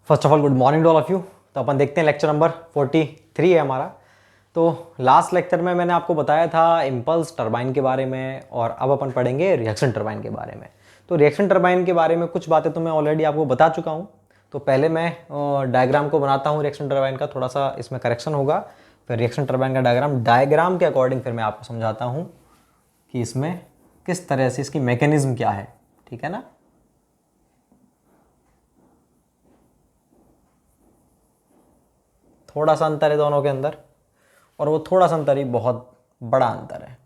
First of all good morning to all of you. तो अपन देखते हैं लेक्चर नंबर 43 है हमारा। तो लास्ट लेक्चर में मैंने आपको बताया था इम्पल्स टरबाइन के बारे में, और अब अपन पढ़ेंगे रिएक्शन टरबाइन के बारे में। तो रिएक्शन टरबाइन के बारे में कुछ बातें तो मैं ऑलरेडी आपको बता चुका हूँ। तो पहले मैं डायग्राम को बनाता हूँ रिएक्शन टरबाइन का, थोड़ा सा इसमें करेक्शन होगा। फिर रिएक्शन टरबाइन का डायग्राम के अकॉर्डिंग फिर मैं आपको समझाता हूँ कि इसमें किस तरह से इसकी मैकेनिज्म क्या है। ठीक है ना। थोड़ा सा अंतर है दोनों के अंदर, और वो थोड़ा सा अंतर ही बहुत बड़ा अंतर है।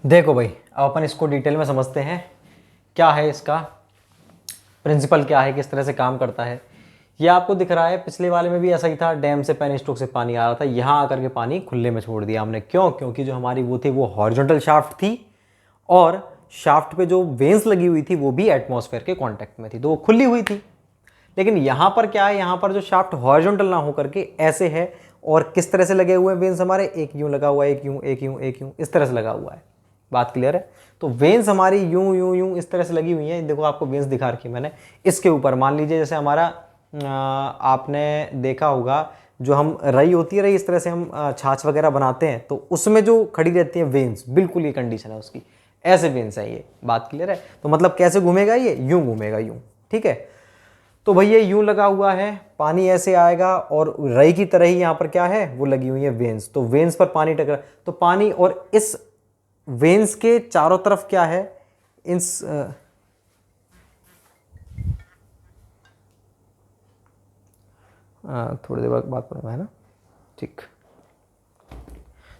देखो भाई, अब अपन इसको डिटेल में समझते हैं, क्या है इसका प्रिंसिपल, क्या है, किस तरह से काम करता है। ये आपको दिख रहा है, पिछले वाले में भी ऐसा ही था, डैम से पेन स्ट्रोक से पानी आ रहा था, यहाँ आकर के पानी खुले में छोड़ दिया हमने। क्यों? क्योंकि जो हमारी वो थी वो हॉरिजॉन्टल शाफ्ट थी, और शाफ्ट पे जो वेन्स लगी हुई थी वो भी एटमॉस्फेयर के कांटेक्ट में थी, तो वो खुली हुई थी। लेकिन यहाँ पर क्या है, यहाँ पर जो शाफ्ट हॉरिजॉन्टल ना होकर के ऐसे है, और किस तरह से लगे हुए हैं वेन्स हमारे, एक यूं लगा हुआ है, एक यूं, एक यूं, एक यूं, इस तरह से लगा हुआ है। बात क्लियर है? तो वेन्स हमारी यूं यूं यूं इस तरह से लगी हुई हैं। देखो आपको वेन्स दिखा रखी मैंने। इसके ऊपर मान लीजिए जैसे हमारा आपने देखा होगा, जो हम रई होती है, रई इस तरह से हम छाछ वगैरह बनाते हैं, तो उसमें जो खड़ी रहती है वेन्स, बिल्कुल ये कंडीशन है उसकी, ऐसे वेन्स है ये। बात क्लियर है? तो मतलब कैसे घूमेगा ये? यूं घूमेगा, यूं। ठीक है, तो भैया यूं लगा हुआ है, पानी ऐसे आएगा, और रई की तरह ही यहाँ पर क्या है, वो लगी हुई है वेन्स। तो वेन्स पर पानी टकरा, तो पानी, और इस वेन्स के चारों तरफ क्या है, थोड़ी देर बाद बात करूंगा, है ना? ठीक।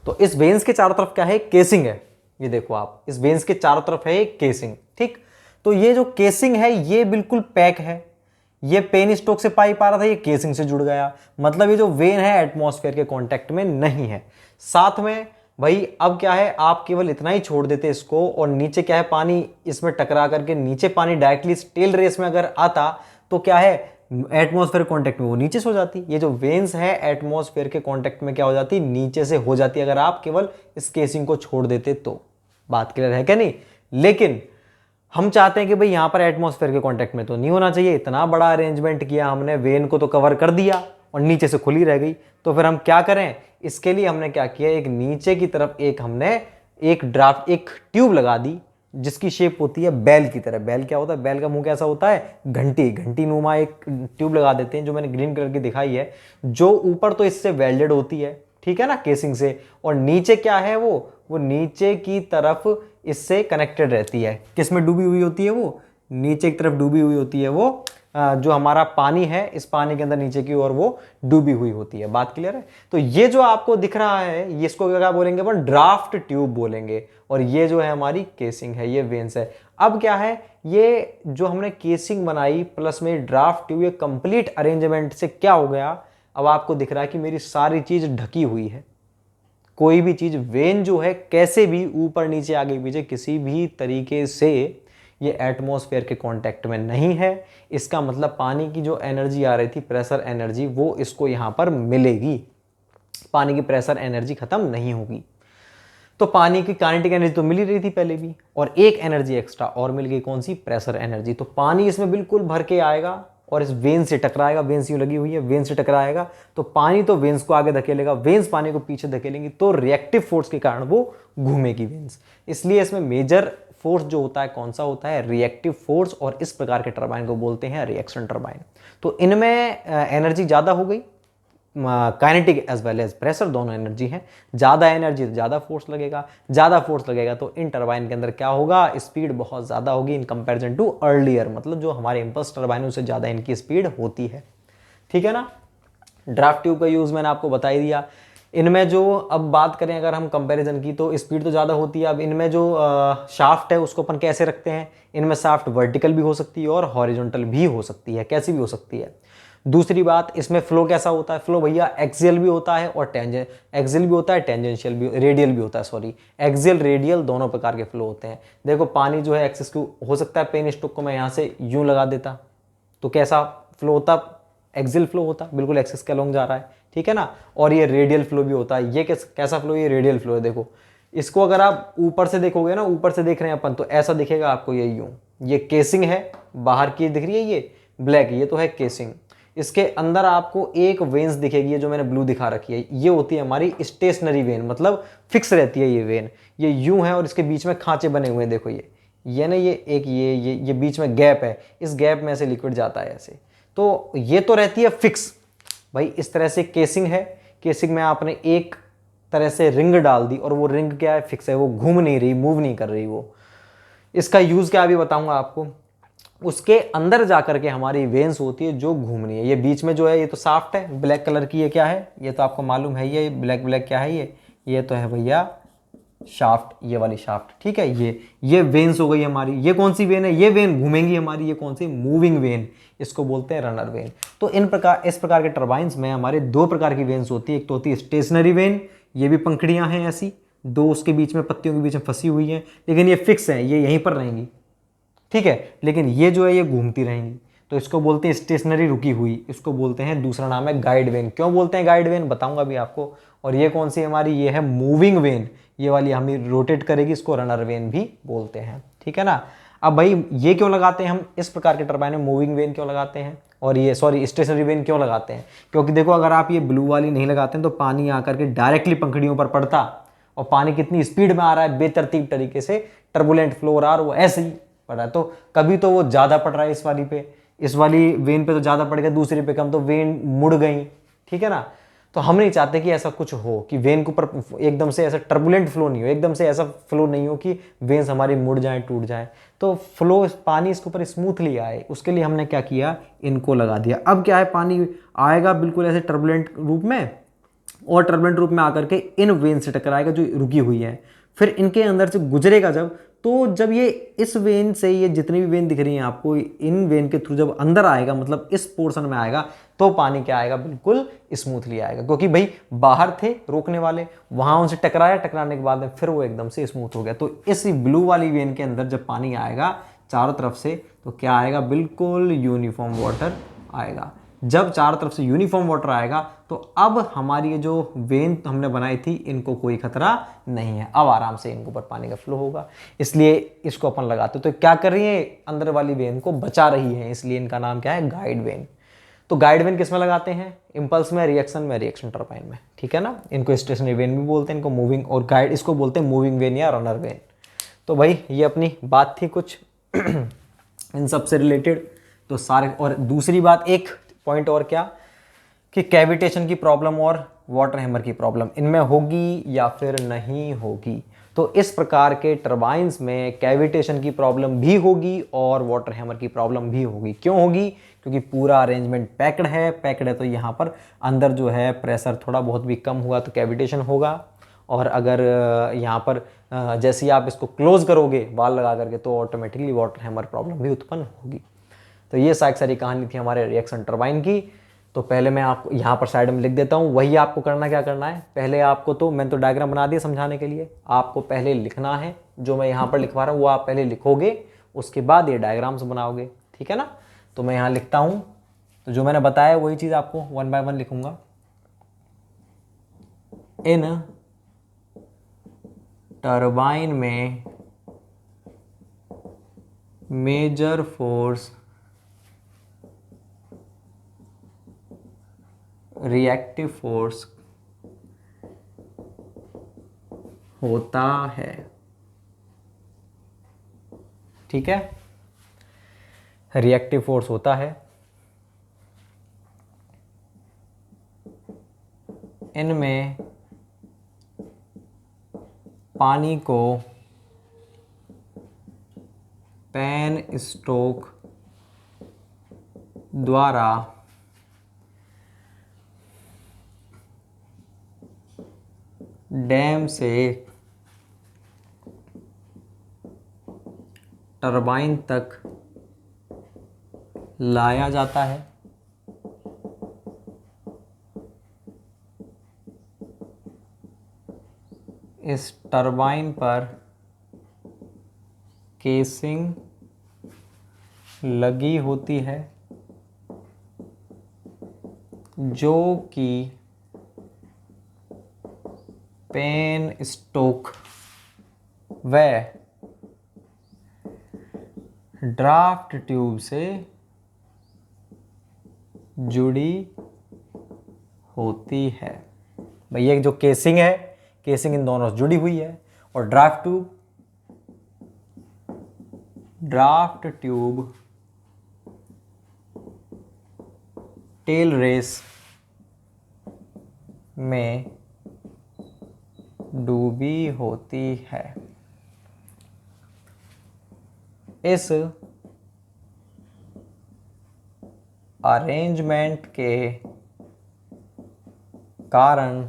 तो इस वेन्स के चारों तरफ क्या है, केसिंग है। ये देखो आप, इस वेन्स के चारों तरफ है एक केसिंग। ठीक, तो ये जो केसिंग है ये बिल्कुल पैक है। ये पेन स्टोक से पाइप आ रहा था, ये केसिंग से जुड़ गया, मतलब ये जो वेन है एटमॉस्फेयर के कांटेक्ट में नहीं है। साथ में भाई अब क्या है, आप केवल इतना ही छोड़ देते इसको, और नीचे क्या है, पानी इसमें टकरा करके नीचे पानी डायरेक्टली टेल रेस में अगर आता तो क्या है, एटमॉस्फेयर कांटेक्ट में वो नीचे से हो जाती। ये जो वेन्स है एटमॉस्फेयर के कांटेक्ट में क्या हो जाती, नीचे से हो जाती, अगर आप केवल इस केसिंग को छोड़ देते तो। बात क्लियर है क्या? नहीं, लेकिन हम चाहते हैं कि भाई यहां पर एटमॉस्फेयर के कांटेक्ट में तो नहीं होना चाहिए। इतना बड़ा अरेंजमेंट किया हमने, वेन को तो कवर कर दिया और नीचे से खुली रह गई, तो फिर हम क्या करें? इसके लिए हमने क्या किया, एक नीचे की तरफ हमने एक ट्यूब लगा दी, जिसकी शेप होती है बैल की तरह। बैल क्या होता है? बैल का मुंह कैसा होता है? घंटी नुमा एक ट्यूब लगा देते हैं, जो मैंने ग्रीन कलर की दिखाई है, जो ऊपर तो इससे वेल्डेड होती है, ठीक है ना, केसिंग से, और नीचे क्या है, वो नीचे की तरफ इससे कनेक्टेड रहती है। किस में डूबी हुई होती है? वो नीचे की तरफ डूबी हुई होती है, वो जो हमारा पानी है, इस पानी के अंदर नीचे की ओर वो डूबी हुई होती है। बात क्लियर है? तो ये जो आपको दिख रहा है, ये इसको क्या बोलेंगे अपन? ड्राफ्ट ट्यूब बोलेंगे। और ये जो है हमारी केसिंग है, ये वेन्स है। अब क्या है, ये जो हमने केसिंग बनाई प्लस में ड्राफ्ट ट्यूब, ये कंप्लीट अरेंजमेंट से क्या हो गया, अब आपको दिख रहा है कि मेरी सारी चीज ढकी हुई है। कोई भी चीज, वेन जो है कैसे भी ऊपर नीचे आगे पीछे किसी भी तरीके से ये एटमॉस्फेयर के कांटेक्ट में नहीं है। इसका मतलब पानी की जो एनर्जी आ रही थी, प्रेशर एनर्जी, वो इसको यहां पर मिलेगी। पानी की प्रेशर एनर्जी खत्म नहीं होगी। तो पानी की काइनेटिक एनर्जी तो मिल ही रही थी पहले भी, और एक एनर्जी एक्स्ट्रा और मिल गई, कौन सी? Pressure energy. तो पानी इसमें बिल्कुल भर के आएगा और इस वेन से टकराएगा। वेन्स यूं लगी हुई है, वेन से टकराएगा तो पानी तो वेन्स को आगे धकेलेगा, वेन्स पानी को पीछे धकेलेंगी, तो रिएक्टिव फोर्स के कारण वो घूमेगी वेन्स। इसलिए इसमें मेजर फोर्स जो होता है कौन सा होता है? Reactive force. और इस प्रकार के टरबाइन को बोलते हैं रिएक्शन टरबाइन। तो इनमें एनर्जी ज़्यादा हो गई, kinetic as well as pressure, दोनों एनर्जी है। ज़्यादा एनर्जी तो ज़्यादा फोर्स लगेगा, ज़्यादा फोर्स लगेगा तो इन टरबाइन के अंदर क्या होगा? स्पीड बहुत ज़्यादा होगी इन कंपैरिजन टू अर्लियर, मतलब जो हमारे इंपल्स टरबाइन से ज़्यादा इनकी स्पीड होती है। ठीक है ना? ड्राफ्ट ट्यूब का यूज़ मैंने आपको बता ही दिया। इनमें जो अब बात करें अगर हम कंपैरिजन की, तो स्पीड तो ज़्यादा होती है। अब इनमें जो शाफ्ट है उसको अपन कैसे रखते हैं? इनमें शाफ्ट वर्टिकल भी हो सकती है और हॉरिजॉन्टल भी हो सकती है, कैसी भी हो सकती है। दूसरी बात, इसमें फ्लो कैसा होता है? फ्लो भैया एक्सियल भी होता है और एक्सियल भी होता है, टेंजेंशियल भी, रेडियल भी होता है, सॉरी, एक्सियल रेडियल दोनों प्रकार के फ्लो होते हैं। देखो पानी जो है एक्सिस को हो सकता है, पेन स्टोक को मैं यहाँ से यूं लगा देता तो कैसा फ्लो होता? एक्सियल फ्लो होता, बिल्कुल एक्सिस के अलोंग जा रहा है, ठीक है ना। और ये रेडियल फ्लो भी होता है। ये कैसा फ्लो? ये रेडियल फ्लो है। देखो इसको अगर आप ऊपर से देखोगे ना, ऊपर से देख रहे हैं अपन, तो ऐसा दिखेगा आपको ये यूं। ये केसिंग है, बाहर की दिख रही है ये ब्लैक, ये तो है केसिंग। इसके अंदर आपको एक वेन्स दिखेगी, जो मैंने ब्लू दिखा रखी है, ये होती है हमारी स्टेशनरी वेन, मतलब फिक्स रहती है ये वेन। ये यूं है और इसके बीच में खांचे बने हुए हैं, देखो ये ना, ये एक ये बीच में गैप है, इस गैप में से लिक्विड जाता है ऐसे। तो ये तो रहती है फिक्स भाई। इस तरह से केसिंग है, केसिंग में आपने एक तरह से रिंग डाल दी और वो रिंग क्या है? फिक्स है, वो घूम नहीं रही, मूव नहीं कर रही वो। इसका यूज क्या अभी बताऊंगा आपको। उसके अंदर जाकर के हमारी वेन्स होती है जो घूमनी है। ये बीच में जो है ये तो साफ्ट है, ब्लैक कलर की, ये क्या है? ये तो आपको मालूम है, ये ब्लैक ब्लैक क्या है? ये तो है भैया शाफ्ट, ये वाली शाफ्ट, ठीक है। ये वेन्स हो गई हमारी। ये कौन सी वेन है? ये वेन घूमेंगी हमारी, ये कौन सी? मूविंग वेन, इसको बोलते हैं रनर वेन। तो इस प्रकार के टर्बाइंस में हमारे दो प्रकार की वेन्स होती है। एक तो होती है स्टेशनरी वेन, ये भी पंखड़ियां हैं ऐसी, दो उसके बीच में, पत्तियों के बीच में फंसी हुई हैं, लेकिन ये फिक्स है, ये यहीं पर रहेंगी, ठीक है। लेकिन ये जो है ये घूमती रहेंगी, तो इसको बोलते हैं स्टेशनरी, रुकी हुई, इसको बोलते हैं, दूसरा नाम है गाइड वेन। क्यों बोलते हैं गाइड वेन, बताऊंगा अभी आपको। और ये कौन सी हमारी? ये है मूविंग वेन, ये वाली हमें रोटेट करेगी, इसको रनर वेन भी बोलते हैं, ठीक है ना। अब भाई ये क्यों लगाते हैं हम इस प्रकार के टरबाइन में, मूविंग वेन क्यों लगाते हैं, और ये सॉरी स्टेशनरी वेन क्यों लगाते हैं? क्योंकि देखो, अगर आप ये ब्लू वाली नहीं लगाते हैं तो पानी आकर के डायरेक्टली पंखड़ियों पर पड़ता, और पानी कितनी स्पीड में आ रहा है, बेतरतीब तरीके से टर्बुलेंट फ्लो हो रहा है, और वो ऐसे ही पड़ रहा है। तो कभी तो वो ज़्यादा पड़ रहा है इस वाली पे, इस वाली वेन पे तो ज़्यादा पड़ गया, दूसरी पे कम, तो वेन मुड़ गई, ठीक है ना। तो हम नहीं चाहते कि ऐसा कुछ हो, कि वेन के ऊपर एकदम से ऐसा टर्बुलेंट फ्लो नहीं हो, एकदम से ऐसा फ्लो नहीं हो कि वेन्स हमारी मुड़ जाए, टूट जाए। तो फ्लो, पानी इसके ऊपर स्मूथली आए, उसके लिए हमने क्या किया, इनको लगा दिया। अब क्या है, पानी आएगा बिल्कुल ऐसे टर्बुलेंट रूप में, और टर्बुलेंट रूप में आकर के इन वेन से टकराएगा जो रुकी हुई है, फिर इनके अंदर से गुजरेगा जब, तो जब ये इस वेन से, ये जितनी भी वेन दिख रही हैं आपको, इन वेन के थ्रू जब अंदर आएगा, मतलब इस पोर्शन में आएगा, तो पानी क्या आएगा, बिल्कुल स्मूथली आएगा। क्योंकि भाई बाहर थे रोकने वाले, वहां उनसे टकराया, टकराने के बाद में फिर वो एकदम से स्मूथ हो गया। तो इस ब्लू वाली वेन के अंदर जब पानी आएगा चारों तरफ से, तो क्या आएगा, बिल्कुल यूनिफॉर्म वाटर आएगा। जब चारों तरफ से यूनिफॉर्म वाटर आएगा, तो अब हमारी ये जो वेन हमने बनाई थी, इनको कोई खतरा नहीं है, अब आराम से इनके ऊपर पानी का फ्लो होगा, इसलिए इसको अपन लगाते। तो क्या कर रही है, अंदर वाली वेन को बचा रही है, इसलिए इनका नाम क्या है, गाइड वेन। तो गाइड वेन किस में लगाते हैं, इंपल्स में, रिएक्शन में, रिएक्शन टरबाइन में, ठीक है ना। इनको स्टेशनरी वेन भी बोलते हैं, इनको मूविंग, और गाइड इसको बोलते हैं मूविंग वेन या रनर वेन। तो भाई ये अपनी बात थी कुछ इन सब से रिलेटेड। तो सारे, और दूसरी बात, एक पॉइंट और क्या, कि कैविटेशन की प्रॉब्लम और वाटर हैमर की प्रॉब्लम इनमें होगी या फिर नहीं होगी। तो इस प्रकार के टरबाइंस में कैविटेशन की प्रॉब्लम भी होगी और वाटर हैमर की प्रॉब्लम भी होगी। क्यों होगी? क्योंकि पूरा अरेंजमेंट पैक्ड है, तो यहाँ पर अंदर जो है प्रेशर थोड़ा बहुत भी कम हुआ तो कैविटेशन होगा, और अगर यहाँ पर जैसे ही आप इसको क्लोज करोगे वाल लगा करके, तो ऑटोमेटिकली वाटर हैमर प्रॉब्लम भी उत्पन्न होगी। तो ये सारी कहानी थी हमारे रिएक्शन टरबाइन की। तो पहले मैं आपको यहाँ पर साइड में लिख देता हूँ, वही आपको करना, क्या करना है, पहले आपको, तो मैंने तो डायग्राम बना दिया समझाने के लिए, आपको पहले लिखना है, जो मैं यहाँ पर लिखवा रहा हूँ वो आप पहले लिखोगे, उसके बाद ये डायग्राम्स बनाओगे, ठीक है ना। तो मैं यहाँ लिखता हूँ, तो जो मैंने बताया वही चीज़ आपको 1 बाय 1 लिखूंगा। इन टरबाइन में मेजर फोर्स रिएक्टिव फोर्स होता है, ठीक है, रिएक्टिव फोर्स होता है। इनमें पानी को पेन स्टोक द्वारा डैम से टरबाइन तक लाया जाता है। इस टरबाइन पर केसिंग लगी होती है, जो कि पेन स्टोक व ड्राफ्ट ट्यूब से जुड़ी होती है। भाई ये जो केसिंग है, केसिंग इन दोनों से जुड़ी हुई है, और ड्राफ्ट ट्यूब टेल रेस में डूबी होती है। इस अरेंजमेंट के कारण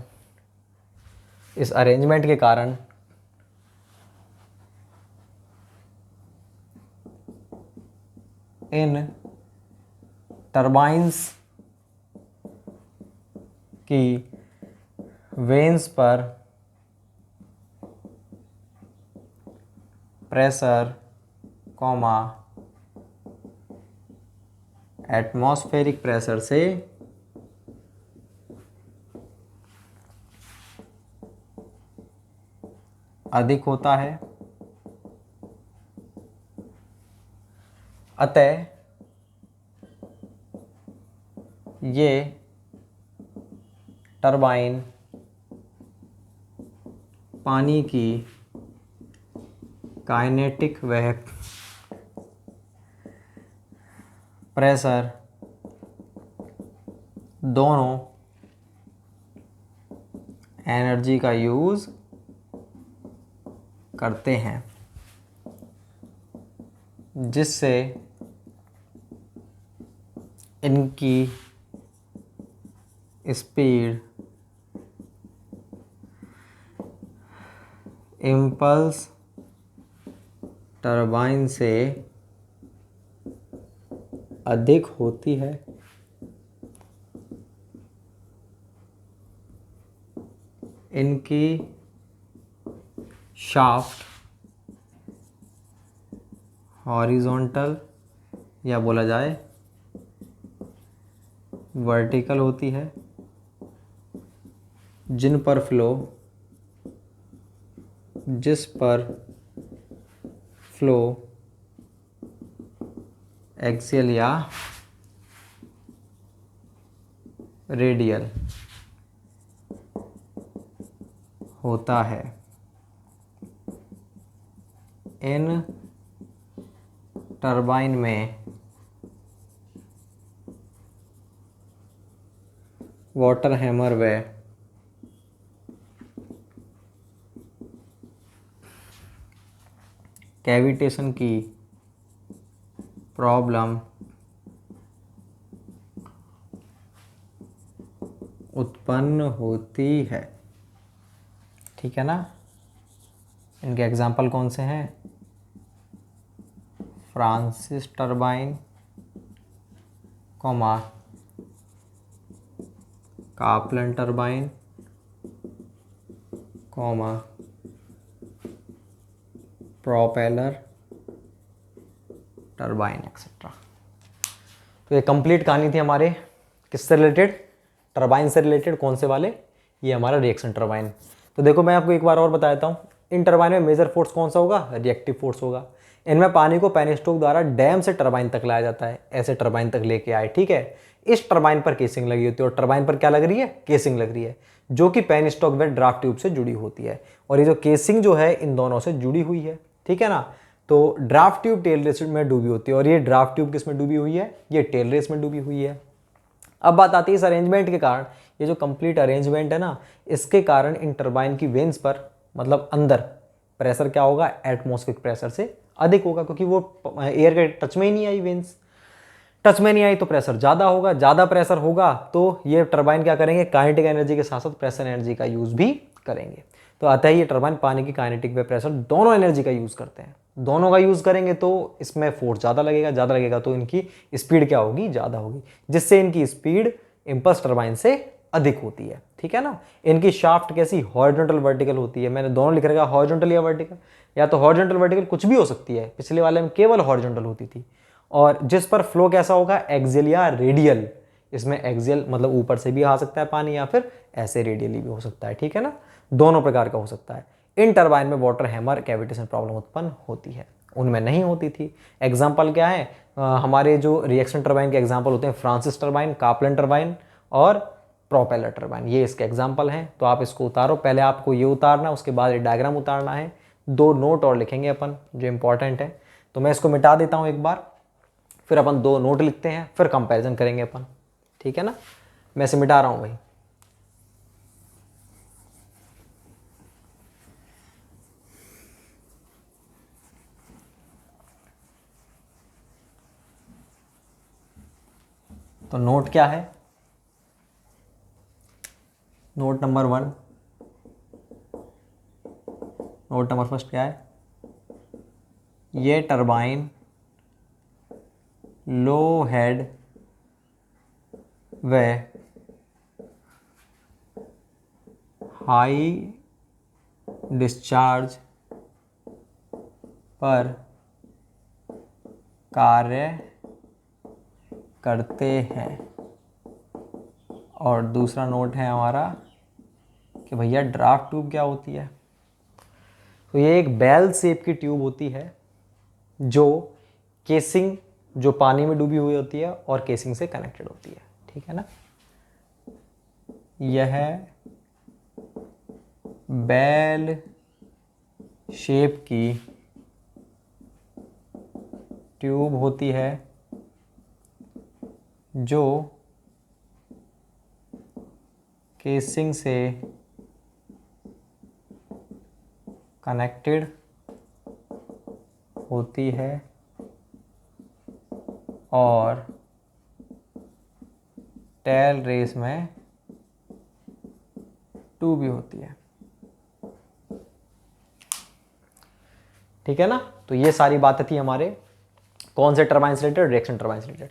इन टर्बाइन्स की वेन्स पर प्रेशर कॉमा एटमॉस्फेरिक प्रेशर से अधिक होता है, अतः ये टरबाइन पानी की काइनेटिक व प्रेशर दोनों एनर्जी का यूज़ करते हैं, जिससे इनकी स्पीड इम्पल्स टरबाइन से अधिक होती है। इनकी शाफ्ट हॉरिजॉन्टल या बोला जाए वर्टिकल होती है, जिस पर फ्लो एक्सियल या रेडियल होता है। इन टरबाइन में वाटर हैमर व कैविटेशन की प्रॉब्लम उत्पन्न होती है। ठीक है ना। इनके एग्जाम्पल कौन से हैं? Francis turbine comma Kaplan turbine comma propeller turbine etcetera. तो ये कंप्लीट कहानी थी हमारे किससे रिलेटेड? टरबाइन से रिलेटेड। कौन से वाले? ये हमारा रिएक्शन टरबाइन। तो देखो मैं आपको एक बार और बता देता हूँ। इन टरबाइन में मेजर फोर्स कौन सा होगा? रिएक्टिव फोर्स होगा। इनमें पानी को पेनिस्टोक द्वारा डैम से टरबाइन तक लाया जाता है, ऐसे टरबाइन तक लेके आए। ठीक है। इस टरबाइन पर केसिंग लगी होती है और टरबाइन पर क्या लग रही है? केसिंग लग रही है, जो कि पेनिस्टोक व ड्राफ्ट ट्यूब से जुड़ी होती है। और ये जो केसिंग जो है इन दोनों से जुड़ी हुई है। ठीक है ना। तो ड्राफ्ट ट्यूब टेल रेस में डूबी होती है और ये ड्राफ्ट ट्यूब किस में डूबी हुई है? ये टेल रेस में डूबी हुई है। अब बात आती है इस अरेंजमेंट के कारण। ये जो कंप्लीट अरेंजमेंट है ना, इसके कारण इन टरबाइन की वेन्स पर मतलब अंदर प्रेशर क्या होगा? एटमॉस्फेरिक प्रेशर से अधिक होगा, क्योंकि वो एयर के टच में ही नहीं आई। वेन्स टच में नहीं आई तो प्रेशर ज़्यादा होगा। ज़्यादा प्रेशर होगा तो ये टरबाइन क्या करेंगे? काइनेटिक एनर्जी के साथ साथ प्रेशर एनर्जी का यूज़ भी करेंगे। तो अतः ये टरबाइन पानी की काइनेटिक व प्रेशर दोनों एनर्जी का यूज़ करते हैं। दोनों का यूज़ करेंगे तो इसमें फोर्स ज़्यादा लगेगा तो इनकी स्पीड क्या होगी? ज़्यादा होगी, जिससे इनकी स्पीड इम्पल्स टरबाइन से अधिक होती है। ठीक है ना। इनकी शाफ्ट कैसी? हॉरिजॉन्टल वर्टिकल होती है। मैंने दोनों लिख रखा, हॉरिजॉन्टल या वर्टिकल, या तो हॉरिजॉन्टल वर्टिकल कुछ भी हो सकती है। पिछले वाले में केवल हॉरिजॉन्टल होती थी। और जिस पर फ्लो कैसा होगा? एक्सियल या रेडियल। इसमें एक्सियल मतलब ऊपर से भी आ सकता है पानी, या फिर ऐसे रेडियली भी हो सकता है। ठीक है ना। दोनों प्रकार का हो सकता है। इन टरबाइन में वाटर हैमर कैविटेशन प्रॉब्लम उत्पन्न होती है, उनमें नहीं होती थी। एग्जाम्पल क्या है? हमारे जो रिएक्शन टरबाइन के एग्जाम्पल होते हैं फ्रांसिस टरबाइन, कापलन टरबाइन और प्रोपेलर टरबाइन, ये इसके एग्जाम्पल हैं। तो आप इसको उतारो। पहले आपको ये उतारना, उसके बाद ये डायग्राम उतारना है। 2 नोट और लिखेंगे अपन जो इंपॉर्टेंट है। तो मैं इसको मिटा देता हूँ एक बार, फिर अपन 2 नोट लिखते हैं, फिर कंपैरिजन करेंगे अपन। ठीक है ना। मैं इसे मिटा रहा हूँ भाई। तो नोट क्या है? Note number 1, note number first क्या है? ये टरबाइन लो हेड व हाई डिस्चार्ज पर कार्य करते हैं। और दूसरा नोट है हमारा कि भैया ड्राफ्ट ट्यूब क्या होती है। तो ये एक बेल शेप की ट्यूब होती है जो केसिंग, जो पानी में डूबी हुई होती है और केसिंग से कनेक्टेड होती है, ठीक है ना। यह बेल शेप की ट्यूब होती है जो केसिंग से कनेक्टेड होती है और टेल रेस में डूबी होती है, ठीक है ना। तो ये सारी बातें थी हमारे कौन से टरबाइन से रिलेटेड, रिएक्शन टरबाइन से रिलेटेड।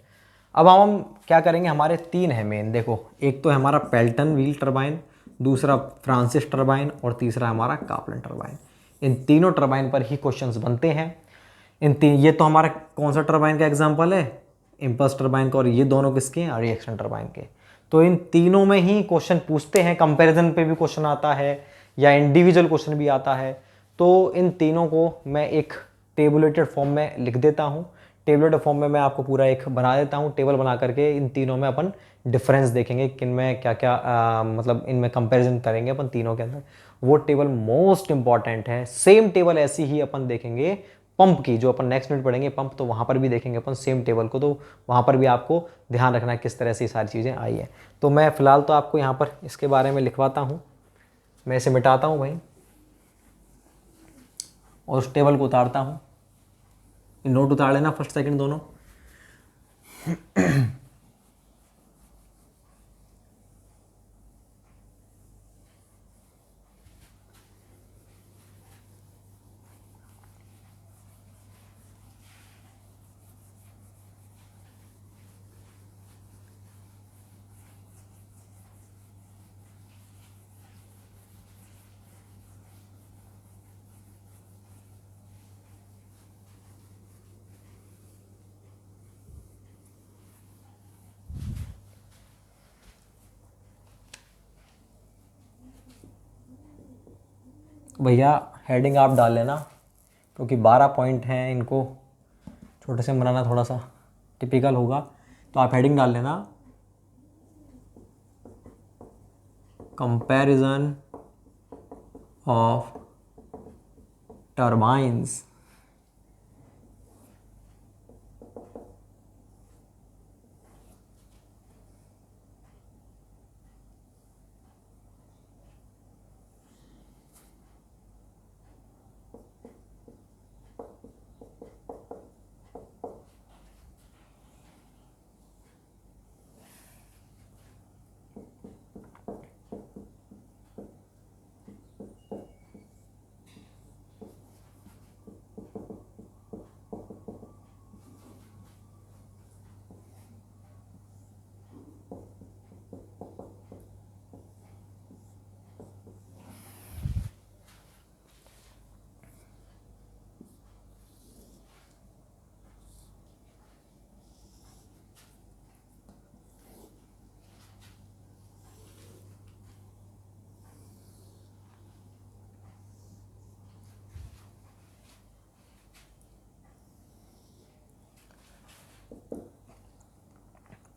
अब हम क्या करेंगे, हमारे तीन है मेन, देखो एक तो है हमारा पेल्टन व्हील टरबाइन, दूसरा फ्रांसिस टरबाइन और तीसरा हमारा कापलन टरबाइन। इन तीनों टरबाइन पर ही क्वेश्चंस बनते हैं। ये तो हमारा कौन सा टरबाइन का एग्जांपल है, इम्पल्स टरबाइन का, और ये दोनों किसके हैं, रिएक्शन टरबाइन के। तो इन तीनों में ही क्वेश्चन पूछते हैं, कंपैरिजन पे भी क्वेश्चन आता है या इंडिविजुअल क्वेश्चन भी आता है। तो इन तीनों को मैं एक टेबुलेटेड फॉर्म में लिख देता हूँ। टेबलेट फॉर्म में मैं आपको पूरा एक बना देता हूँ टेबल बना करके। इन तीनों में अपन डिफरेंस देखेंगे, किन में क्या क्या मतलब इनमें कंपैरिजन करेंगे अपन तीनों के अंदर। वो टेबल मोस्ट इंपॉर्टेंट है। सेम टेबल ऐसी ही अपन देखेंगे पंप की, जो अपन नेक्स्ट मिनट पढ़ेंगे पंप, तो वहाँ पर भी देखेंगे अपन सेम टेबल को। तो वहाँ पर भी आपको ध्यान रखना किस तरह से ये सारी चीज़ें आई है। तो मैं फ़िलहाल तो आपको यहाँ पर इसके बारे में लिखवाता हूँ, मैं इसे मिटाता हूँ भाई और उस टेबल को उतारता हूँ। नोट उतार लेना फर्स्ट सेकंड दोनों। भैया हेडिंग आप डाल लेना, क्योंकि 12 पॉइंट हैं, इनको छोटे से बनाना थोड़ा सा टिपिकल होगा। तो आप हेडिंग डाल लेना, कंपैरिजन ऑफ टर्बाइन्स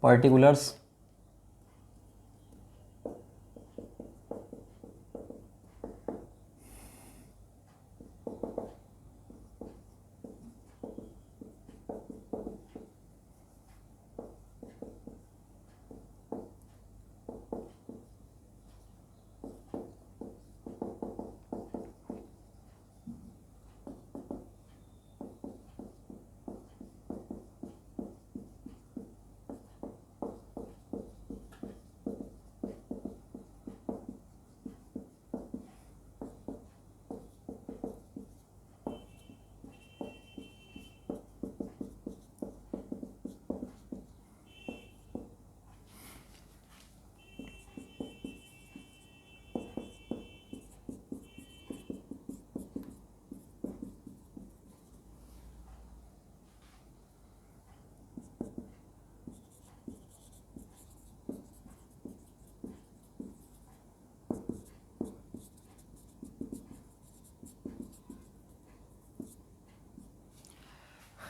पर्टिकुलर्स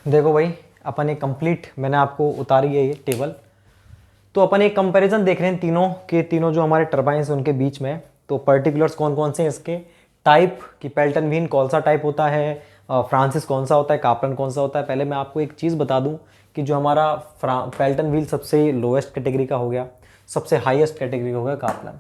देखो भाई, अपन एक कंप्लीट मैंने आपको उतारी है ये टेबल। तो अपन एक कंपैरिजन देख रहे हैं तीनों के तीनों जो हमारे टर्बाइंस उनके बीच में। तो पर्टिकुलर्स कौन कौन से हैं इसके, टाइप कि पेल्टन व्हील कौन सा टाइप होता है, फ्रांसिस कौन सा होता है, कापलन कौन सा होता है। पहले मैं आपको एक चीज़ बता दूं कि जो हमारा पेल्टन व्हील सबसे लोएस्ट कैटेगरी का हो गया, सबसे हाईएस्ट कैटेगरी का हो गया कापलन,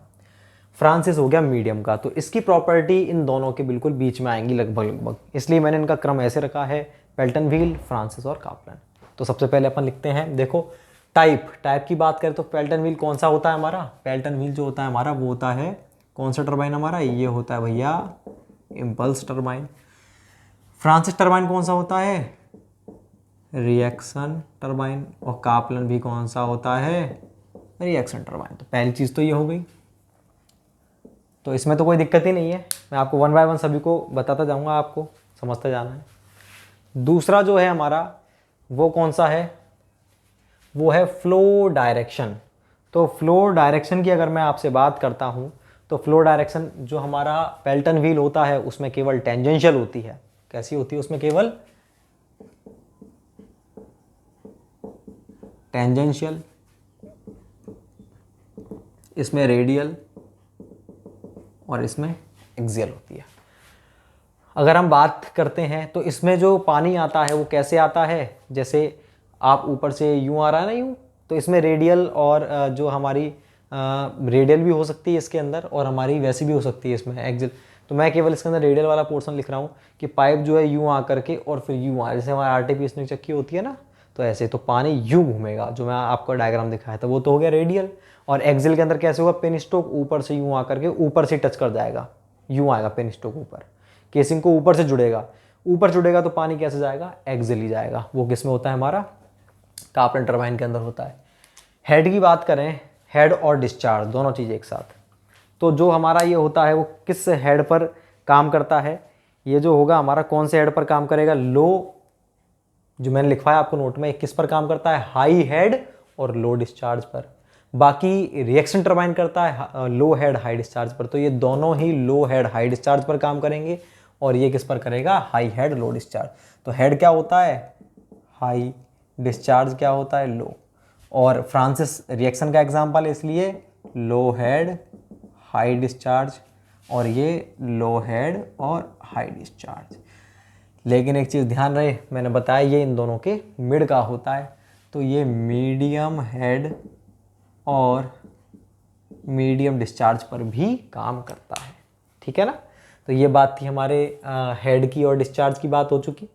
फ्रांसिस हो गया मीडियम का। तो इसकी प्रॉपर्टी इन दोनों के बिल्कुल बीच में आएंगी लगभग लगभग, इसलिए मैंने इनका क्रम ऐसे रखा है, पेल्टन व्हील, फ्रांसिस और कापलन। तो सबसे पहले अपन लिखते हैं, देखो टाइप की बात करें तो पेल्टन व्हील कौन सा होता है हमारा, पेल्टन व्हील जो होता है हमारा वो होता है कौन सा टरबाइन हमारा, ये होता है भैया इम्पल्स टरबाइन। फ्रांसिस टरबाइन कौन सा होता है, रिएक्शन टरबाइन। और कापलन भी कौन सा होता है, रिएक्शन टरबाइन। तो पहली चीज़ तो ये हो गई, तो इसमें तो कोई दिक्कत ही नहीं है, मैं आपको वन बाय वन सभी को बताता जाऊंगा, आपको समझते जाना है। दूसरा जो है हमारा वो कौन सा है, वो है फ्लो डायरेक्शन। तो फ्लो डायरेक्शन की अगर मैं आपसे बात करता हूँ तो फ्लो डायरेक्शन जो हमारा पेल्टन व्हील होता है उसमें केवल टेंजेंशियल होती है। कैसी होती है, उसमें केवल टेंजेंशियल, इसमें रेडियल और इसमें एक्सियल होती है। अगर हम बात करते हैं तो इसमें जो पानी आता है वो कैसे आता है, जैसे आप ऊपर से यूं आ रहा है ना यूं, तो इसमें रेडियल और जो हमारी रेडियल भी हो सकती है इसके अंदर, और हमारी वैसी भी हो सकती है इसमें एक्सियल। तो मैं केवल इसके अंदर रेडियल वाला पोर्शन लिख रहा हूँ कि पाइप जो है यूं आ करके और फिर यूं आ, जैसे हमारा आरटीपीएस चक्की होती है ना, तो ऐसे तो पानी यूं घूमेगा, जो मैं आपको डायग्राम दिखाया था वो तो हो गया रेडियल। और एक्सियल के अंदर कैसे होगा, पेन स्ट्रोक ऊपर से यूं आ करके ऊपर से टच कर जाएगा, यूं आएगा पेन स्ट्रोक ऊपर, केसिंग को ऊपर से जुड़ेगा, ऊपर जुड़ेगा तो पानी कैसे जाएगा, एक्सियल ही जाएगा। वो किस में होता है हमारा, कापलन टरबाइन के अंदर होता है। हेड की बात करें, हेड और डिस्चार्ज दोनों चीज़ एक साथ, तो जो हमारा ये होता है वो किस हेड पर काम करता है, ये जो होगा हमारा कौन से हेड पर काम करेगा, लो, जो मैंने लिखवाया आपको नोट में, किस पर काम करता है, हाई हेड और लो डिस्चार्ज पर। बाकी रिएक्शन टरबाइन करता है लो हेड हाई डिस्चार्ज पर। तो ये दोनों ही लो हेड हाई डिस्चार्ज पर काम करेंगे, और ये किस पर करेगा, हाई हेड लो डिस्चार्ज। तो हेड क्या होता है हाई, डिस्चार्ज क्या होता है लो। और फ्रांसिस रिएक्शन का एग्जांपल है, इसलिए लो हेड हाई डिस्चार्ज, और ये लो हेड और हाई डिस्चार्ज। लेकिन एक चीज़ ध्यान रहे, मैंने बताया ये इन दोनों के मिड का होता है, तो ये मीडियम हेड और मीडियम डिस्चार्ज पर भी काम करता है, ठीक है ना। तो ये बात थी हमारे हेड की और डिस्चार्ज की बात हो चुकी।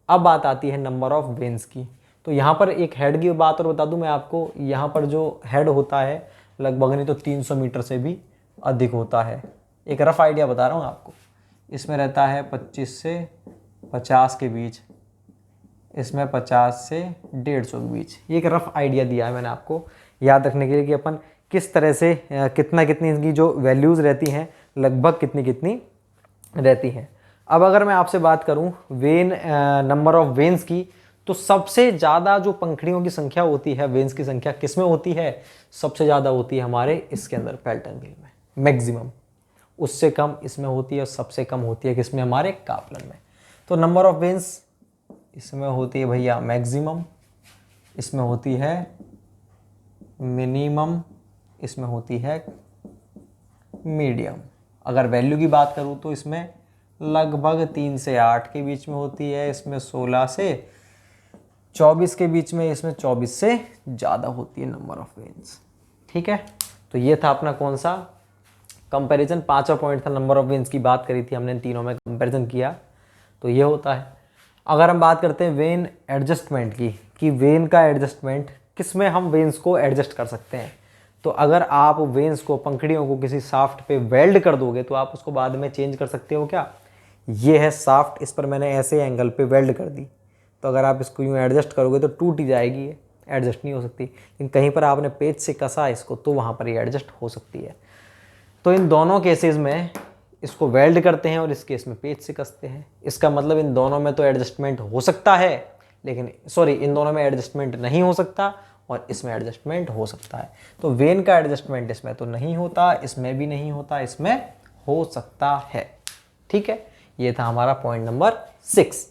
अब बात आती है नंबर ऑफ वेन्स की। तो यहाँ पर एक हेड की बात और बता दूं मैं आपको, यहाँ पर जो हेड होता है लगभग नहीं तो 300 मीटर से भी अधिक होता है। एक रफ आइडिया बता रहा हूँ आपको, इसमें रहता है 25 से 50 के बीच, इसमें 50 से 150 के बीच। ये एक रफ आइडिया दिया है मैंने आपको याद रखने के लिए कि अपन किस तरह से कितना कितनी इनकी जो वैल्यूज़ रहती हैं लगभग कितनी कितनी रहती हैं। अब अगर मैं आपसे बात करूं वेन नंबर ऑफ वेन्स की, तो सबसे ज़्यादा जो पंखड़ियों की संख्या होती है, वेन्स की संख्या किस में होती है, सबसे ज़्यादा होती है हमारे इसके अंदर पेल्टन व्हील में, मैक्सिमम। उससे कम इसमें होती है और सबसे कम होती है किसमें, हमारे कापलन में। तो नंबर ऑफ वेन्स इसमें होती है भैया मैक्सिमम, इसमें होती है मिनिमम, इसमें होती है मीडियम। अगर वैल्यू की बात करूँ तो इसमें लगभग 3 से 8 के बीच में होती है, इसमें 16 से 24 के बीच में, इसमें 24 से ज़्यादा होती है नंबर ऑफ वेन्स, ठीक है। तो ये था अपना कौन सा कंपैरिजन, 5वां पॉइंट था, नंबर ऑफ वेन्स की बात करी थी हमने, इन तीनों में कंपैरिजन किया, तो ये होता है। अगर हम बात करते हैं वेन एडजस्टमेंट की, कि वेन का एडजस्टमेंट किस में हम वेन्स को एडजस्ट कर सकते हैं, तो अगर आप वेन्स को, पंखड़ियों को किसी साफ्ट पे वेल्ड कर दोगे तो आप उसको बाद में चेंज कर सकते हो क्या। ये है साफ्ट, इस पर मैंने ऐसे एंगल पे वेल्ड कर दी, तो अगर आप इसको यूँ एडजस्ट करोगे तो टूट ही जाएगी, ये एडजस्ट नहीं हो सकती। लेकिन कहीं पर आपने पेच से कसा इसको तो वहाँ पर ये एडजस्ट हो सकती है। तो इन दोनों केसेस में इसको वेल्ड करते हैं और इस केस में पेच से कसते हैं। इसका मतलब इन दोनों में तो एडजस्टमेंट हो सकता है, लेकिन सॉरी, इन दोनों में एडजस्टमेंट नहीं हो सकता और इसमें एडजस्टमेंट हो सकता है। तो वेन का एडजस्टमेंट इसमें तो नहीं होता, इसमें भी नहीं होता, इसमें हो सकता है, ठीक है। ये था हमारा पॉइंट नंबर 6।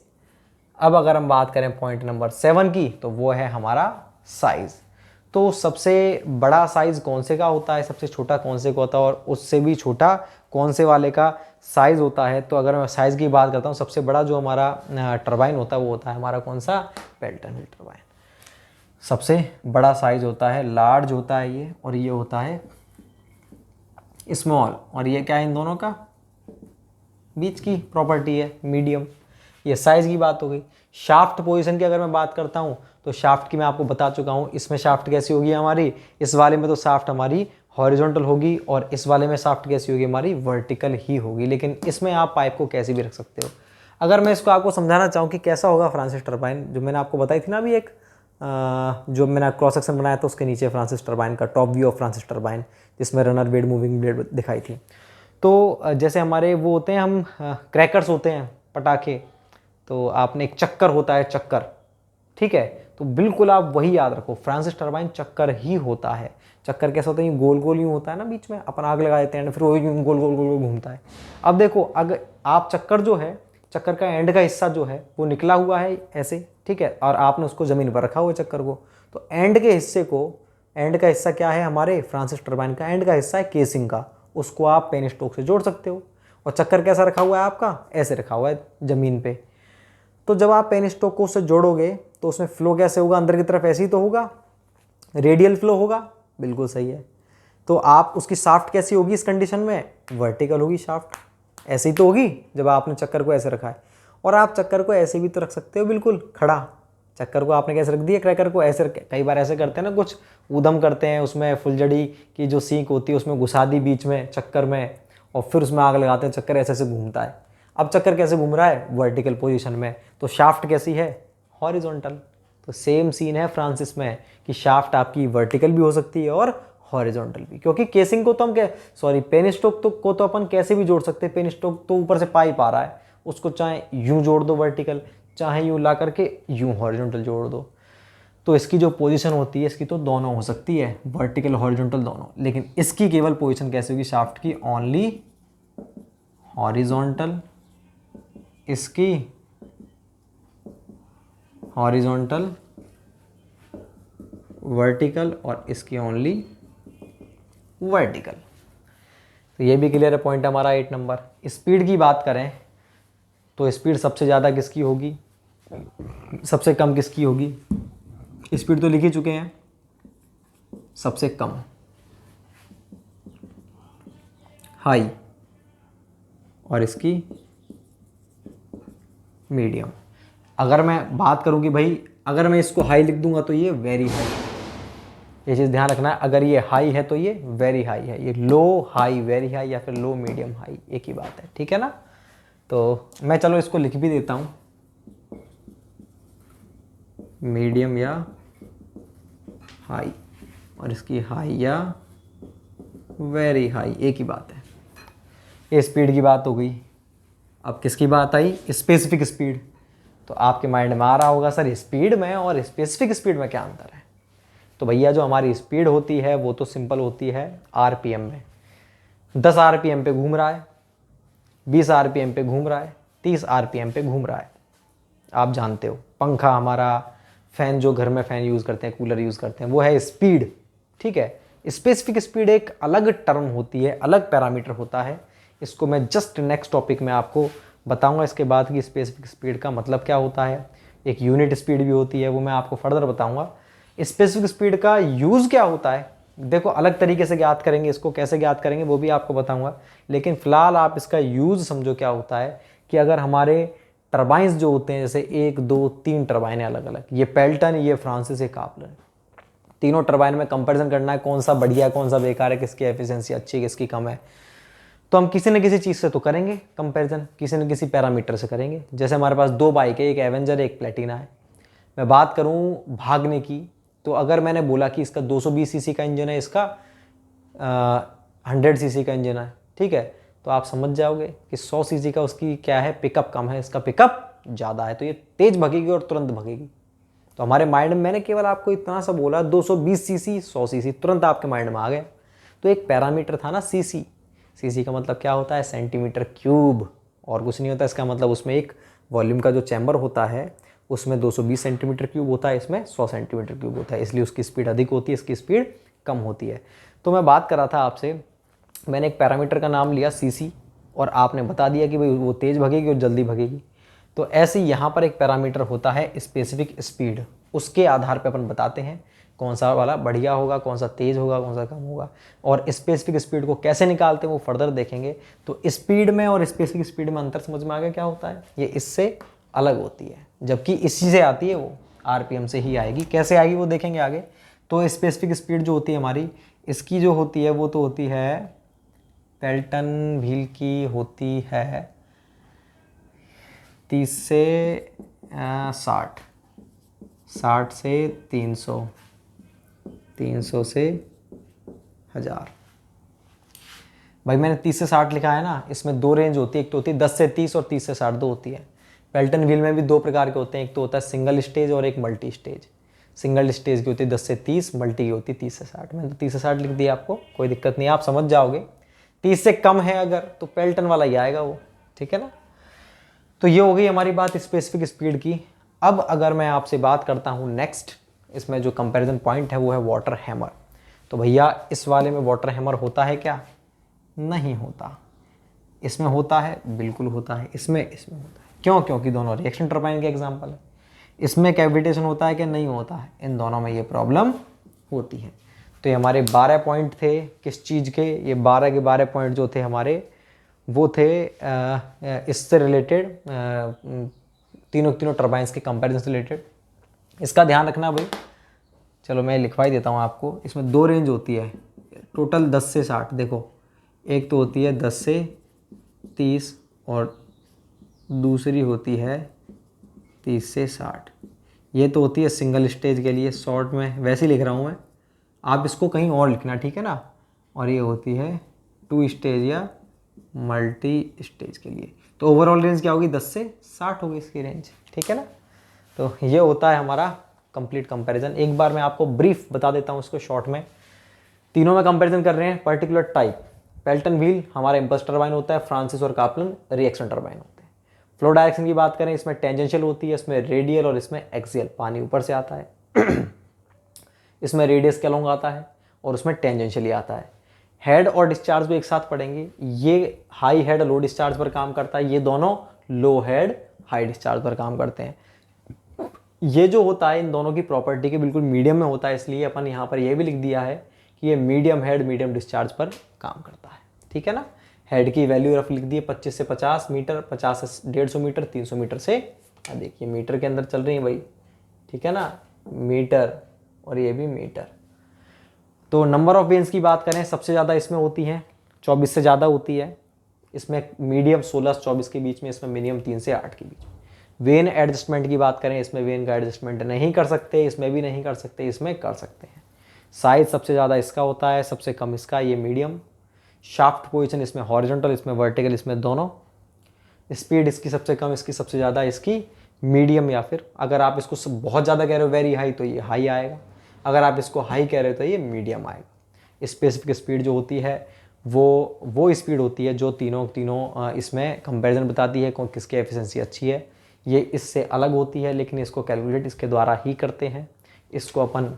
अब अगर हम बात करें पॉइंट नंबर 7 की, तो वो है हमारा साइज़। तो सबसे बड़ा साइज़ कौन से का होता है, सबसे छोटा कौन से का होता है, और उससे भी छोटा कौन से वाले का साइज़ होता है। तो अगर मैं साइज़ की बात करता हूँ, सबसे बड़ा जो हमारा टरबाइन होता है वो होता है हमारा कौन सा, पेल्टन व्हील टरबाइन। सबसे बड़ा साइज़ होता है, लार्ज होता है ये, और ये होता है स्मॉल। और ये क्या है, इन दोनों का बीच की प्रॉपर्टी है, मीडियम। ये साइज़ की बात हो गई। शाफ्ट पोजीशन की अगर मैं बात करता हूँ, तो शाफ्ट की मैं आपको बता चुका हूँ। इसमें शाफ्ट कैसी होगी हमारी, इस वाले में तो शाफ्ट हमारी हॉरिजॉन्टल होगी, और इस वाले में शाफ्ट कैसी होगी हमारी, वर्टिकल ही होगी। लेकिन इसमें आप पाइप को कैसे भी रख सकते हो। अगर मैं इसको आपको समझाना चाहूँ कि कैसा होगा फ्रांसिस टरबाइन, जो मैंने आपको बताई थी ना अभी एक जो मैंने क्रॉस सेक्शन बनाया था उसके नीचे फ्रांसिस टरबाइन का top view of Francis turbine, जिसमें रनर ब्लेड, मूविंग ब्लेड दिखाई थी। तो जैसे हमारे वो होते हैं, हम क्रैकर्स होते हैं, पटाखे, तो आपने एक चक्कर होता है, चक्कर, ठीक है, तो बिल्कुल आप वही याद रखो, फ्रांसिस टरबाइन चक्कर ही होता है। चक्कर कैसा होता है, गोल गोल यूँ होता है ना, बीच में अपन आग लगा देते हैं, फिर वही यूँ गोल गोल गोल गोल घूमता है। अब देखो, अगर आप चक्कर जो है, चक्कर का एंड का हिस्सा जो है वो निकला हुआ है ऐसे, ठीक है, और आपने उसको ज़मीन पर रखा हुआ है चक्कर को, तो एंड के हिस्से को, एंड का हिस्सा क्या है हमारे फ्रांसिस टरबाइन का, एंड का हिस्सा है केसिंग का, उसको आप पेन स्टोक से जोड़ सकते हो। और चक्कर कैसा रखा हुआ है आपका, ऐसे रखा हुआ है ज़मीन पे। तो जब आप पेन स्टोक को उससे जोड़ोगे तो उसमें फ्लो कैसे होगा, अंदर की तरफ ऐसे ही तो होगा, रेडियल फ्लो होगा, बिल्कुल सही है। तो आप उसकी शाफ्ट कैसी होगी इस कंडीशन में, वर्टिकल होगी शाफ्ट, ऐसे ही तो होगी जब आपने चक्कर को ऐसे रखा है। और आप चक्कर को ऐसे भी तो रख सकते हो, बिल्कुल खड़ा। चक्कर को आपने कैसे रख दिया, क्रैकर को ऐसे कई बार ऐसे करते हैं ना, कुछ ऊधम करते हैं, उसमें फुलझड़ी की जो सीख होती है उसमें घुसा दी बीच में चक्कर में, और फिर उसमें आग लगाते हैं, चक्कर ऐसे ऐसे घूमता है। अब चक्कर कैसे घूम रहा है, वर्टिकल पोजीशन में, तो शाफ्ट कैसी है, हॉरिजॉन्टल। तो सेम सीन है फ्रांसिस में कि शाफ्ट आपकी वर्टिकल भी हो सकती है और हॉरिजॉन्टल भी, क्योंकि केसिंग को तो हम पेन स्टोक को तो अपन कैसे भी जोड़ सकते हैं। पेन स्टोक तो ऊपर से पाइप आ रहा है, उसको चाहे यूं जोड़ दो वर्टिकल, चाहे यूं ला करके यूं हॉरिजॉन्टल जोड़ दो। तो इसकी जो पोजीशन होती है इसकी तो दोनों हो सकती है, वर्टिकल हॉरिजॉन्टल दोनों, लेकिन इसकी केवल पोजीशन कैसे होगी शाफ्ट की, ओनली हॉरिजॉन्टल, इसकी हॉरिजॉन्टल, वर्टिकल, और इसकी ओनली वर्टिकल। तो ये भी क्लियर है पॉइंट हमारा 8 नंबर। स्पीड की बात करें तो स्पीड सबसे ज़्यादा किसकी होगी, सबसे कम किसकी होगी, स्पीड तो लिख ही चुके हैं, सबसे कम हाई, और इसकी मीडियम। अगर मैं बात करूं कि भाई अगर मैं इसको हाई लिख दूंगा तो ये वेरी हाई, ये चीज़ ध्यान रखना है। अगर ये हाई है तो ये वेरी हाई है, ये लो हाई वेरी हाई, या फिर लो मीडियम हाई, एक ही बात है, ठीक है ना। तो मैं चलो इसको लिख भी देता हूँ, मीडियम या हाई, और इसकी हाई या वेरी हाई, एक ही बात है। ये स्पीड की बात हो गई। अब किसकी बात आई, स्पेसिफिक स्पीड। तो आपके माइंड में आ रहा होगा सर स्पीड में और स्पेसिफिक स्पीड में क्या अंतर है। तो भैया जो हमारी स्पीड होती है वो तो सिंपल होती है आरपीएम में। 10 आरपीएम पे घूम रहा है, 20 आरपीएम पे घूम रहा है, 30 आरपीएम पे घूम रहा है, आप जानते हो। पंखा हमारा, फैन जो घर में फैन यूज़ करते हैं, कूलर यूज़ करते हैं, वो है स्पीड, ठीक है। स्पेसिफिक स्पीड एक अलग टर्म होती है, अलग पैरामीटर होता है। इसको मैं जस्ट नेक्स्ट टॉपिक में आपको बताऊंगा इसके बाद कि स्पेसिफिक स्पीड का मतलब क्या होता है। एक यूनिट स्पीड भी होती है, वो मैं आपको फर्दर बताऊंगा। स्पेसिफिक स्पीड का यूज़ क्या होता है, देखो अलग तरीके से ज्ञात करेंगे, इसको कैसे ज्ञात करेंगे वो भी आपको बताऊंगा। लेकिन फिलहाल आप इसका यूज़ समझो क्या होता है कि अगर हमारे टरबाइंस जो होते हैं, जैसे 1 2 3 टरबाइन अलग अलग, ये पेल्टन, ये फ्रांसिस, ये कापलर, तीनों टरबाइन में कंपैरिजन करना है कौन सा बढ़िया कौन सा बेकार है, किसकी एफिशिएंसी अच्छी है किसकी कम है। तो हम किसी न किसी चीज़ से तो करेंगे कंपैरिजन, किसी न किसी पैरामीटर से करेंगे। जैसे हमारे पास 2 बाइक है, एक एवेंजर एक प्लेटिना है। मैं बात करूं भागने की, तो अगर मैंने बोला कि इसका 220 सीसी का इंजन है, इसका 100 सीसी का इंजन है, ठीक है, तो आप समझ जाओगे कि 100 सीसी का उसकी क्या है, पिकअप कम है, इसका पिकअप ज़्यादा है, तो ये तेज़ भगेगी और तुरंत भगेगी। तो हमारे माइंड में मैंने केवल आपको इतना सा बोला, 220 सीसी 100 सीसी, तुरंत आपके माइंड में आ गया। तो एक पैरामीटर था ना सीसी, सीसी का मतलब क्या होता है, सेंटीमीटर क्यूब, और कुछ नहीं होता। इसका मतलब उसमें एक वॉल्यूम का जो चैम्बर होता है उसमें 220 सेंटीमीटर क्यूब होता है, इसमें 100 सेंटीमीटर क्यूब होता है, इसलिए उसकी स्पीड अधिक होती है, इसकी स्पीड कम होती है। तो मैं बात कर रहा था आपसे, मैंने एक पैरामीटर का नाम लिया सीसी, और आपने बता दिया कि भाई वो तेज़ भगेगी और जल्दी भगेगी। तो ऐसे ही यहाँ पर एक पैरामीटर होता है स्पेसिफिक स्पीड, उसके आधार पर अपन बताते हैं कौन सा वाला बढ़िया होगा, कौन सा तेज़ होगा, कौन सा कम होगा। और स्पेसिफिक स्पीड को कैसे निकालते हैं वो फर्दर देखेंगे। तो स्पीड में और स्पेसिफिक स्पीड में अंतर समझ में आ गया क्या होता है, ये इससे अलग होती है, जबकि इसी से आती है वो आरपीएम से ही आएगी। कैसे आएगी वो देखेंगे आगे। तो स्पेसिफिक स्पीड जो होती है हमारी, इसकी जो होती है वो तो होती है पेल्टन व्हील की, होती है 30 से 60, 60 से 300, 300 से 1000। भाई मैंने 30 से 60 लिखा है ना, इसमें दो रेंज होती है, एक तो होती है 10 से 30 और 30 से 60 दो होती है। पेल्टन व्हील में भी दो प्रकार के होते हैं, एक तो होता है सिंगल स्टेज और एक मल्टी स्टेज। सिंगल स्टेज की होती है 10 से 30, मल्टी की होती है 30 से 60। मैंने तो 30 से 60 लिख दिया, आपको कोई दिक्कत नहीं, आप समझ जाओगे। 30 से कम है अगर तो पेल्टन वाला ही आएगा वो, ठीक है ना। तो ये हो गई हमारी बात स्पेसिफिक स्पीड की। अब अगर मैं आपसे बात करता हूँ नेक्स्ट, इसमें जो कंपैरिजन पॉइंट है वो है वाटर हैमर। तो भैया इस वाले में वाटर हैमर होता है क्या, नहीं होता। इसमें होता है, बिल्कुल होता है, इसमें होता है। क्यों, क्योंकि दोनों रिएक्शन टरबाइन के एग्जांपल है। इसमें कैविटेशन होता है कि नहीं होता है, इन दोनों में ये प्रॉब्लम होती है। तो ये हमारे 12 पॉइंट थे किस चीज़ के, ये 12 के 12 पॉइंट जो थे हमारे वो थे इससे रिलेटेड, तीनों टरबाइंस के कंपैरिजन से रिलेटेड। इसका ध्यान रखना भाई, चलो मैं लिखवा ही देता हूँ आपको। इसमें दो रेंज होती है टोटल 10 से 60। देखो एक तो होती है 10 से 30 और दूसरी होती है 30 से 60। ये तो होती है सिंगल स्टेज के लिए, शॉर्ट में वैसे ही लिख रहा हूँ मैं, आप इसको कहीं और लिखना, ठीक है ना। और ये होती है 2 स्टेज या मल्टी स्टेज के लिए। तो ओवरऑल रेंज क्या होगी, 10 से 60 होगी इसकी रेंज, ठीक है ना। तो ये होता है हमारा कंप्लीट कंपैरिजन। एक बार मैं आपको ब्रीफ बता देता हूँ इसको शॉर्ट में। तीनों में कंपैरिजन कर रहे हैं पर्टिकुलर टाइप। पेल्टन व्हील हमारा इम्पल्स टरबाइन होता है, फ्रांसिस और कापलन रिएक्शन टरबाइन होते हैं। फ्लो डायरेक्शन की बात करें, इसमें टेंजेंशियल होती है, इसमें रेडियल और इसमें एक्सियल, पानी ऊपर से आता है इसमें रेडियस के अलोंग आता है और उसमें टेंजेंशियली आता है। हेड और डिस्चार्ज भी एक साथ पढ़ेंगे। ये हाई हेड लो डिस्चार्ज पर काम करता है, ये दोनों लो हेड हाई डिस्चार्ज पर काम करते हैं। ये जो होता है इन दोनों की प्रॉपर्टी के बिल्कुल मीडियम में होता है, इसलिए अपन यहाँ पर ये भी लिख दिया है कि ये मीडियम हेड मीडियम डिस्चार्ज पर काम करता है, ठीक है ना। हेड की वैल्यू रफ लिख दी है 25 से 50 मीटर, 50 से 150 मीटर, 300 मीटर से देखिए मीटर के अंदर चल रही है भाई, ठीक है ना, मीटर, और ये भी मीटर। तो नंबर ऑफ वेन्स की बात करें, सबसे ज़्यादा इसमें होती है 24 से ज़्यादा होती है। इसमें मीडियम 16 से 24 के बीच में, इसमें मिनिमम 3 से 8 के बीच में। वेन एडजस्टमेंट की बात करें, इसमें वेन का एडजस्टमेंट नहीं कर सकते, इसमें भी नहीं कर सकते, इसमें कर सकते हैं। साइज सबसे ज़्यादा इसका होता है, सबसे कम इसका, ये मीडियम। शाफ्ट पोजीशन इसमें हॉरिजॉन्टल, इसमें वर्टिकल, इसमें दोनों। स्पीड इसकी सबसे कम, इसकी सबसे ज़्यादा, इसकी मीडियम, या फिर अगर आप इसको बहुत ज़्यादा कह रहे हो वेरी हाई तो ये हाई आएगा, अगर आप इसको हाई कह रहे हो तो ये मीडियम आएगा। स्पेसिफिक स्पीड जो होती है वो स्पीड होती है जो तीनों इसमें कंपैरिजन बताती है कौन किसकी एफिशिएंसी अच्छी है। ये इससे अलग होती है, लेकिन इसको कैलकुलेट इसके द्वारा ही करते हैं। इसको अपन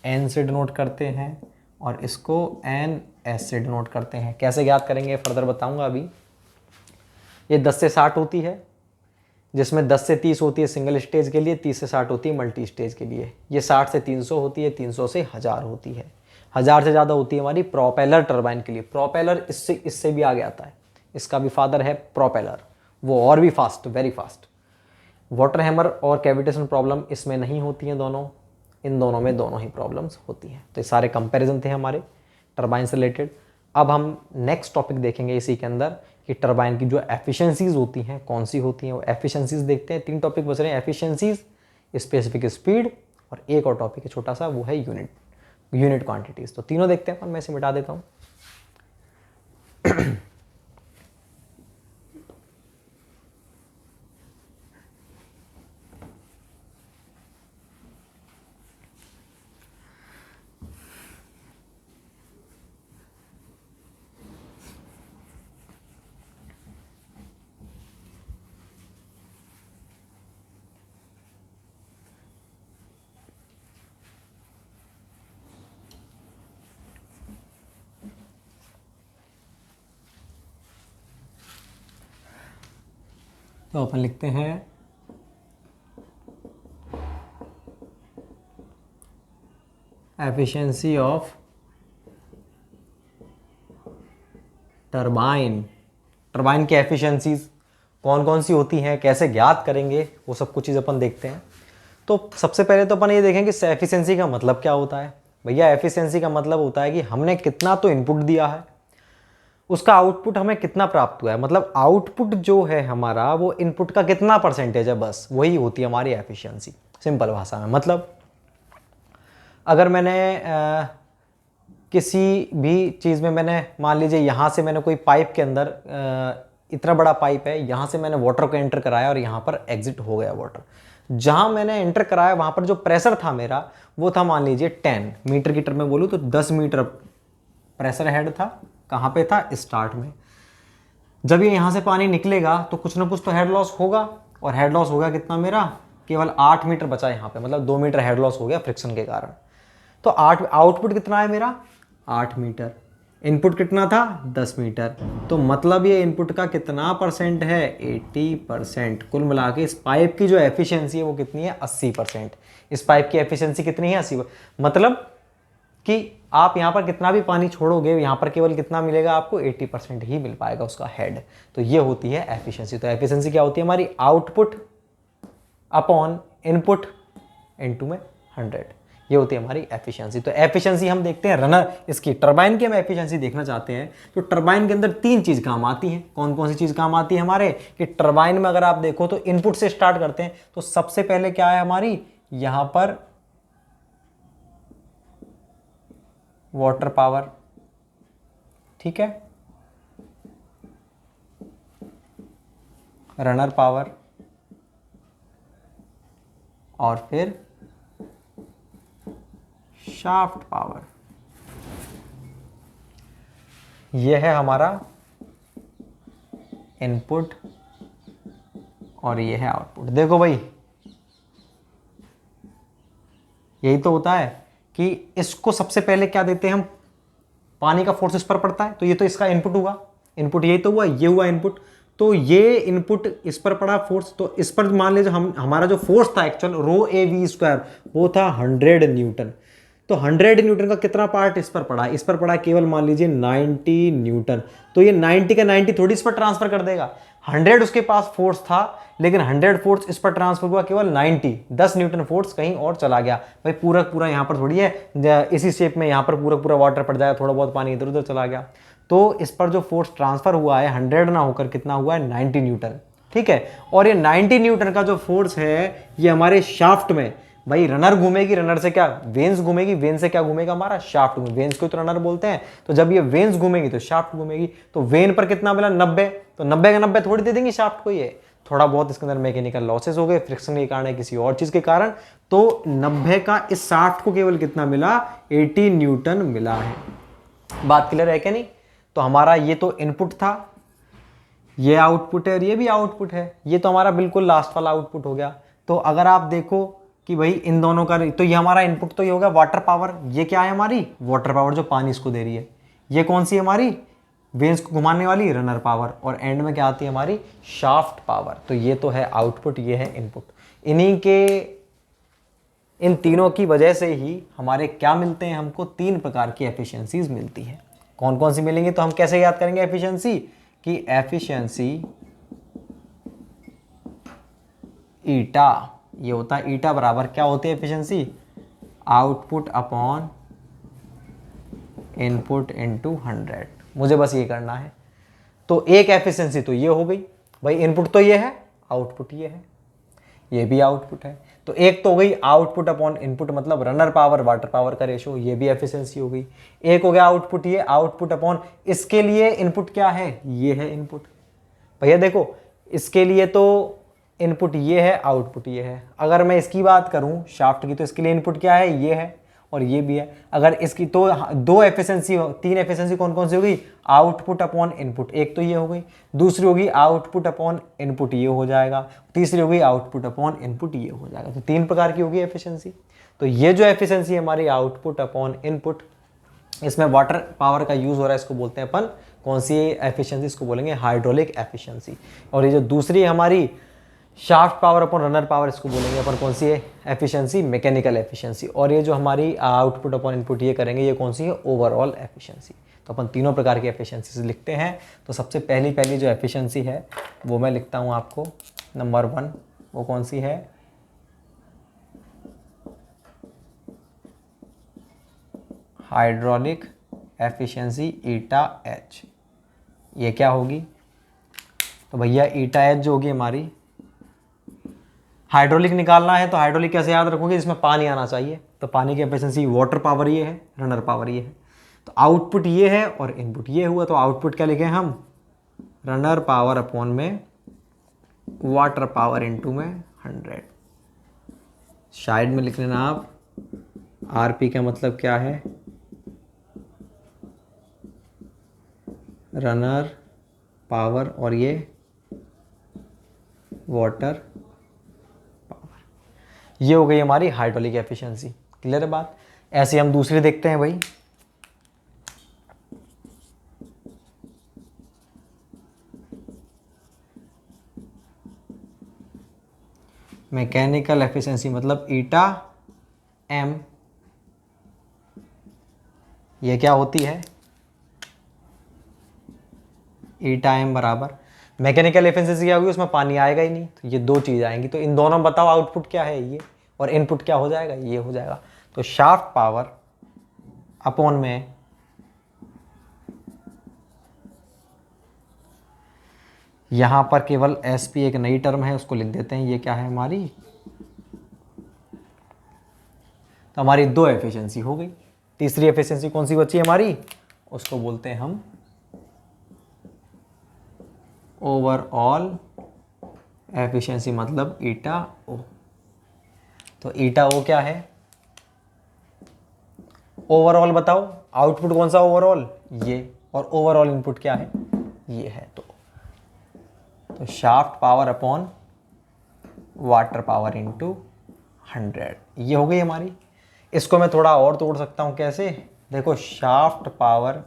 एन से डिनोट करते हैं और इसको एन एस से डिनोट करते हैं। कैसे ज्ञात करेंगे फर्दर बताऊंगा अभी। ये 10 से 60 होती है, जिसमें 10 से 30 होती है सिंगल स्टेज के लिए, 30 से 60 होती है मल्टी स्टेज के लिए। ये 60 से 300 होती है, 300 से 1000 होती है। 1000 से ज़्यादा होती है हमारी प्रोपेलर टरबाइन के लिए। प्रोपेलर इससे भी आगे आता है, इसका भी फादर है प्रोपेलर, वो और भी fast, very fast. Water hammer और कैविटेशन प्रॉब्लम इसमें नहीं होती हैं दोनों, इन दोनों में दोनों ही प्रॉब्लम्स होती हैं। तो ये सारे कंपैरिजन थे हमारे टरबाइन से रिलेटेड। अब हम नेक्स्ट टॉपिक देखेंगे इसी के अंदर कि टरबाइन की जो एफिशिएंसीज होती हैं कौन सी होती हैं, वो एफिशिएंसीज देखते हैं। 3 टॉपिक बच रहे हैं, एफिशिएंसीज, स्पेसिफिक स्पीड, और एक और टॉपिक है छोटा सा, वो है यूनिट क्वांटिटीज। तो तीनों देखते हैं, मैं इसे मिटा देता हूँ। तो अपन लिखते हैं एफिशिएंसी ऑफ टरबाइन। टरबाइन की एफिशिएंसीज कौन कौन सी होती हैं, कैसे ज्ञात करेंगे, वो सब कुछ चीज़ अपन देखते हैं। तो सबसे पहले तो अपन ये देखेंगे कि एफिशिएंसी का मतलब क्या होता है। भैया एफिशिएंसी का मतलब होता है कि हमने कितना तो इनपुट दिया है, उसका आउटपुट हमें कितना प्राप्त हुआ है, मतलब आउटपुट जो है हमारा वो इनपुट का कितना परसेंटेज है, बस वही होती है हमारी एफिशिएंसी सिंपल भाषा में। मतलब अगर मैंने किसी भी चीज़ में मैंने मान लीजिए यहाँ से मैंने कोई पाइप के अंदर इतना बड़ा पाइप है, यहाँ से मैंने वाटर को एंटर कराया और यहाँ पर एग्जिट हो गया वाटर। जहाँ मैंने एंटर कराया वहाँ पर जो प्रेशर था मेरा वो था मान लीजिए 10 मीटर की टर्म में बोलूँ तो 10 मीटर प्रेशर हेड था। कहाँ पे था, स्टार्ट में। जब ये यहाँ से पानी निकलेगा तो कुछ ना कुछ तो हेड लॉस होगा, और हेड लॉस होगा कितना मेरा, केवल 8 मीटर बचा यहाँ पे, मतलब 2 मीटर हेड लॉस हो गया फ्रिक्शन के कारण। तो 8 आउटपुट कितना है मेरा 8 मीटर, इनपुट कितना था 10 मीटर। तो मतलब ये इनपुट का कितना परसेंट है 80%। कुल मिला के इस पाइप की जो एफिशिएंसी है वो कितनी है 80%। इस पाइप की एफिशिएंसी कितनी है 80%। मतलब कि आप यहाँ पर कितना भी पानी छोड़ोगे यहाँ पर केवल कितना मिलेगा आपको 80% ही मिल पाएगा उसका हेड। तो ये होती है एफिशिएंसी। तो एफिशिएंसी क्या होती है हमारी, आउटपुट अपॉन इनपुट इनटू में 100, ये होती है हमारी एफिशिएंसी। तो एफिशिएंसी हम देखते हैं रनर, इसकी टरबाइन की हम एफिशिएंसी देखना चाहते हैं। तो टरबाइन के अंदर 3 चीज़ काम आती हैं। कौन कौन सी चीज़ काम आती है हमारे, कि टरबाइन में अगर आप देखो तो इनपुट से स्टार्ट करते हैं। तो सबसे पहले क्या है हमारी, यहां पर वाटर पावर, ठीक है, रनर पावर, और फिर शाफ्ट पावर। यह है हमारा इनपुट और यह है आउटपुट। देखो भाई यही तो होता है कि इसको सबसे पहले क्या देते हैं हम, पानी का फोर्स इस पर पड़ता है, तो ये तो इसका इनपुट हुआ, इनपुट यही तो हुआ, ये हुआ इनपुट। तो ये इनपुट इस पर पड़ा फोर्स, तो इस पर मान लीजिए हमारा जो फोर्स था actual rho A V square वो था 100 न्यूटन। तो 100 न्यूटन का कितना पार्ट इस पर पड़ा, इस पर पड़ा केवल मान लीजिए 90 न्यूटन। तो ये 90 का 90 थोड़ी इस पर ट्रांसफर कर देगा, 100 उसके पास फोर्स था लेकिन 100 फोर्स इस पर ट्रांसफर हुआ केवल 90, 10 न्यूटन फोर्स कहीं और चला गया। भाई पूरा पूरा यहाँ पर थोड़ी है इसी शेप में यहाँ पर पूरा पूरा वाटर पड़ जाएगा, थोड़ा बहुत पानी इधर उधर चला गया। तो इस पर जो फोर्स ट्रांसफर हुआ है 100 ना होकर कितना हुआ है 90 न्यूटन, ठीक है। और ये 90 न्यूटन का जो फोर्स है ये हमारे शाफ्ट में, भाई रनर घूमेगी, रनर से क्या वेन्स घूमेगी, वेन से क्या घूमेगा हमारा शाफ्ट में, वेन्स को तो रनर बोलते हैं। तो जब ये वेन्स घूमेगी तो शाफ्ट घूमेगी। तो वेन पर कितना मिला 90, तो 90 का 90 थोड़ी दे देंगे शाफ्ट को, ये थोड़ा बहुत इसके अंदर मैकेनिकल लॉसेस हो गए फ्रिक्शन के कारण, किसी और चीज के कारण। तो 90 का इस शाफ्ट को केवल कितना मिला 80 न्यूटन मिला है। बात क्लियर है क्या नहीं। तो हमारा ये तो इनपुट था, ये आउटपुट है और ये भी आउटपुट है। ये तो हमारा बिल्कुल लास्ट वाला आउटपुट हो गया। तो अगर आप देखो कि भाई इन दोनों का, तो ये हमारा इनपुट तो ये होगा वाटर पावर, ये क्या है हमारी वाटर पावर जो पानी इसको दे रही है। ये कौन सी हमारी वेन्स को घुमाने वाली रनर पावर, और एंड में क्या आती है हमारी शाफ्ट पावर। तो ये तो है आउटपुट, ये है इनपुट। इन्हीं के इन तीनों की वजह से ही हमारे क्या मिलते हैं, हमको 3 प्रकार की एफिशिएंसीज मिलती है। कौन कौन सी मिलेंगी, तो हम कैसे याद करेंगे एफिशिएंसी की, एफिशिएंसी ईटा, ये होता है ईटा बराबर क्या होती है efficiency, output upon input into 100। मुझे बस ये करना है। तो एक एफिशिएंसी तो ये हो गई, भाई इनपुट तो ये है, आउटपुट ये है, ये भी आउटपुट है। तो एक तो हो गई आउटपुट अपॉन इनपुट, मतलब रनर पावर वाटर पावर का रेशो, ये भी एफिशिएंसी हो गई। एक हो गया आउटपुट, ये आउटपुट अपॉन, इसके लिए इनपुट क्या है, ये है इनपुट। भैया देखो इसके लिए तो इनपुट ये है, आउटपुट ये है। अगर मैं इसकी बात करूं शाफ्ट की, तो इसके लिए इनपुट क्या है, ये है और ये भी है। अगर इसकी तो 2 एफिशिएंसी, 3 एफिशिएंसी कौन कौन सी हो गई, आउटपुट अपॉन इनपुट, एक तो ये हो गई, दूसरी होगी आउटपुट अपॉन इनपुट ये हो जाएगा, तीसरी होगी आउटपुट अपॉन इनपुट ये हो जाएगा। तो 3 प्रकार की होगी एफिशिएंसी। तो ये जो एफिशिएंसी हमारी आउटपुट अपॉन इनपुट, इसमें वाटर पावर का यूज हो रहा है, इसको बोलते हैं अपन कौन सी एफिशिएंसी, इसको बोलेंगे हाइड्रोलिक एफिशिएंसी। और ये जो दूसरी हमारी shaft power upon runner power इसको बोलेंगे अपन कौन सी है एफिशिएंसी, मैकेनिकल एफिशिएंसी। और ये जो हमारी आउटपुट अपॉन इनपुट ये करेंगे ये कौन सी है ओवरऑल एफिशिएंसी। तो अपन तीनों प्रकार की एफिशिएंसी लिखते हैं। तो सबसे पहली जो एफिशिएंसी है वो मैं लिखता हूँ आपको नंबर 1, वो कौन सी है हाइड्रोलिक एफिशिएंसी ईटा एच। ये क्या होगी तो भैया ईटा एच जो होगी हमारी, हाइड्रोलिक निकालना है तो हाइड्रोलिक कैसे याद रखोगे, जिसमें पानी आना चाहिए। तो पानी की एफिशिएंसी वाटर पावर ये है, रनर पावर ये है। तो आउटपुट ये है और इनपुट ये हुआ, तो आउटपुट क्या लिखें हम रनर पावर अपॉन में वाटर पावर इनटू में 100। साइड में लिख लेना आप, आरपी का मतलब क्या है रनर पावर और ये वाटर पावर। ये हो गई हमारी हाइड्रोलिक एफिशिएंसी। क्लियर है बात। ऐसे हम दूसरी देखते हैं भाई। मैकेनिकल एफिशिएंसी मतलब ईटा एम, ये क्या होती है ईटा एम बराबर मैकेनिकल एफिशिएंसी क्या होगी, उसमें पानी आएगा ही नहीं, तो ये दो चीज़ आएंगी। तो इन दोनों में बताओ आउटपुट क्या है ये और इनपुट क्या हो जाएगा, ये हो जाएगा। तो शाफ्ट पावर अपॉन में यहां पर केवल एसपी एक नई टर्म है उसको लिख देते हैं, ये क्या है हमारी, तो हमारी दो एफिशिएंसी हो गई। तीसरी एफिशिएंसी कौन सी बची है हमारी, उसको बोलते हैं हम ओवरऑल एफिशिएंसी मतलब ईटा ओ। तो ईटा ओ क्या है ओवरऑल, बताओ आउटपुट कौन सा ओवरऑल ये, और ओवरऑल इनपुट क्या है ये है। तो shaft power upon water power into 100 ये हो गई हमारी। इसको मैं थोड़ा और तोड़ सकता हूँ, कैसे देखो shaft power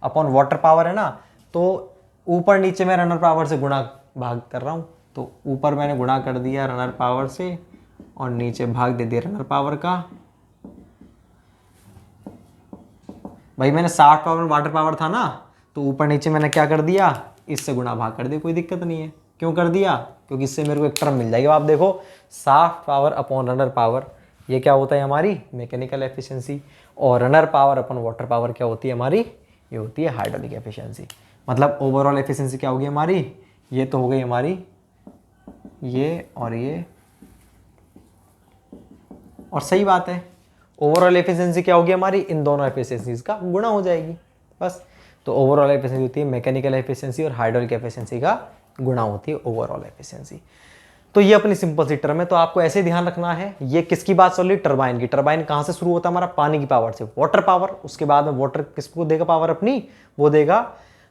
upon water power है ना, तो ऊपर नीचे मैं रनर पावर से गुणा भाग कर रहा हूँ। तो ऊपर मैंने गुणा कर दिया रनर पावर से और नीचे भाग दे दिया रनर पावर का। भाई मैंने 60 पावर वाटर पावर था ना, तो ऊपर नीचे मैंने क्या कर दिया इससे गुणा भाग कर दिया, कोई दिक्कत नहीं है। क्यों कर दिया, क्योंकि इससे मेरे को एक टर्म मिल जाएगी। आप देखो shaft power upon runner power ये क्या होता है हमारी मैकेनिकल एफिशिएंसी, और runner power upon water power क्या होती है हमारी, ये होती है हाइड्रोलिक एफिशिएंसी। मतलब ओवरऑल एफिशिएंसी क्या होगी हमारी, ये तो हो गई हमारी ये और ये, और सही बात है ओवरऑल एफिशिएंसी क्या होगी हमारी, इन दोनों एफिशिएंसीज का गुणा हो जाएगी बस। तो ओवरऑल एफिशिएंसी होती है मैकेनिकल एफिशिएंसी और हाइड्रोलिक एफिशिएंसी का गुणा होती है ओवरऑल एफिशिएंसी। तो ये अपनी सिंपल सी टर्म है। तो आपको ऐसे ध्यान रखना है, ये किसकी बात चल रही है, टरबाइन की। टरबाइन कहाँ से शुरू होता है हमारा, पानी की पावर से, वाटर पावर। उसके बाद में वाटर किसको देगा पावर अपनी, वो देगा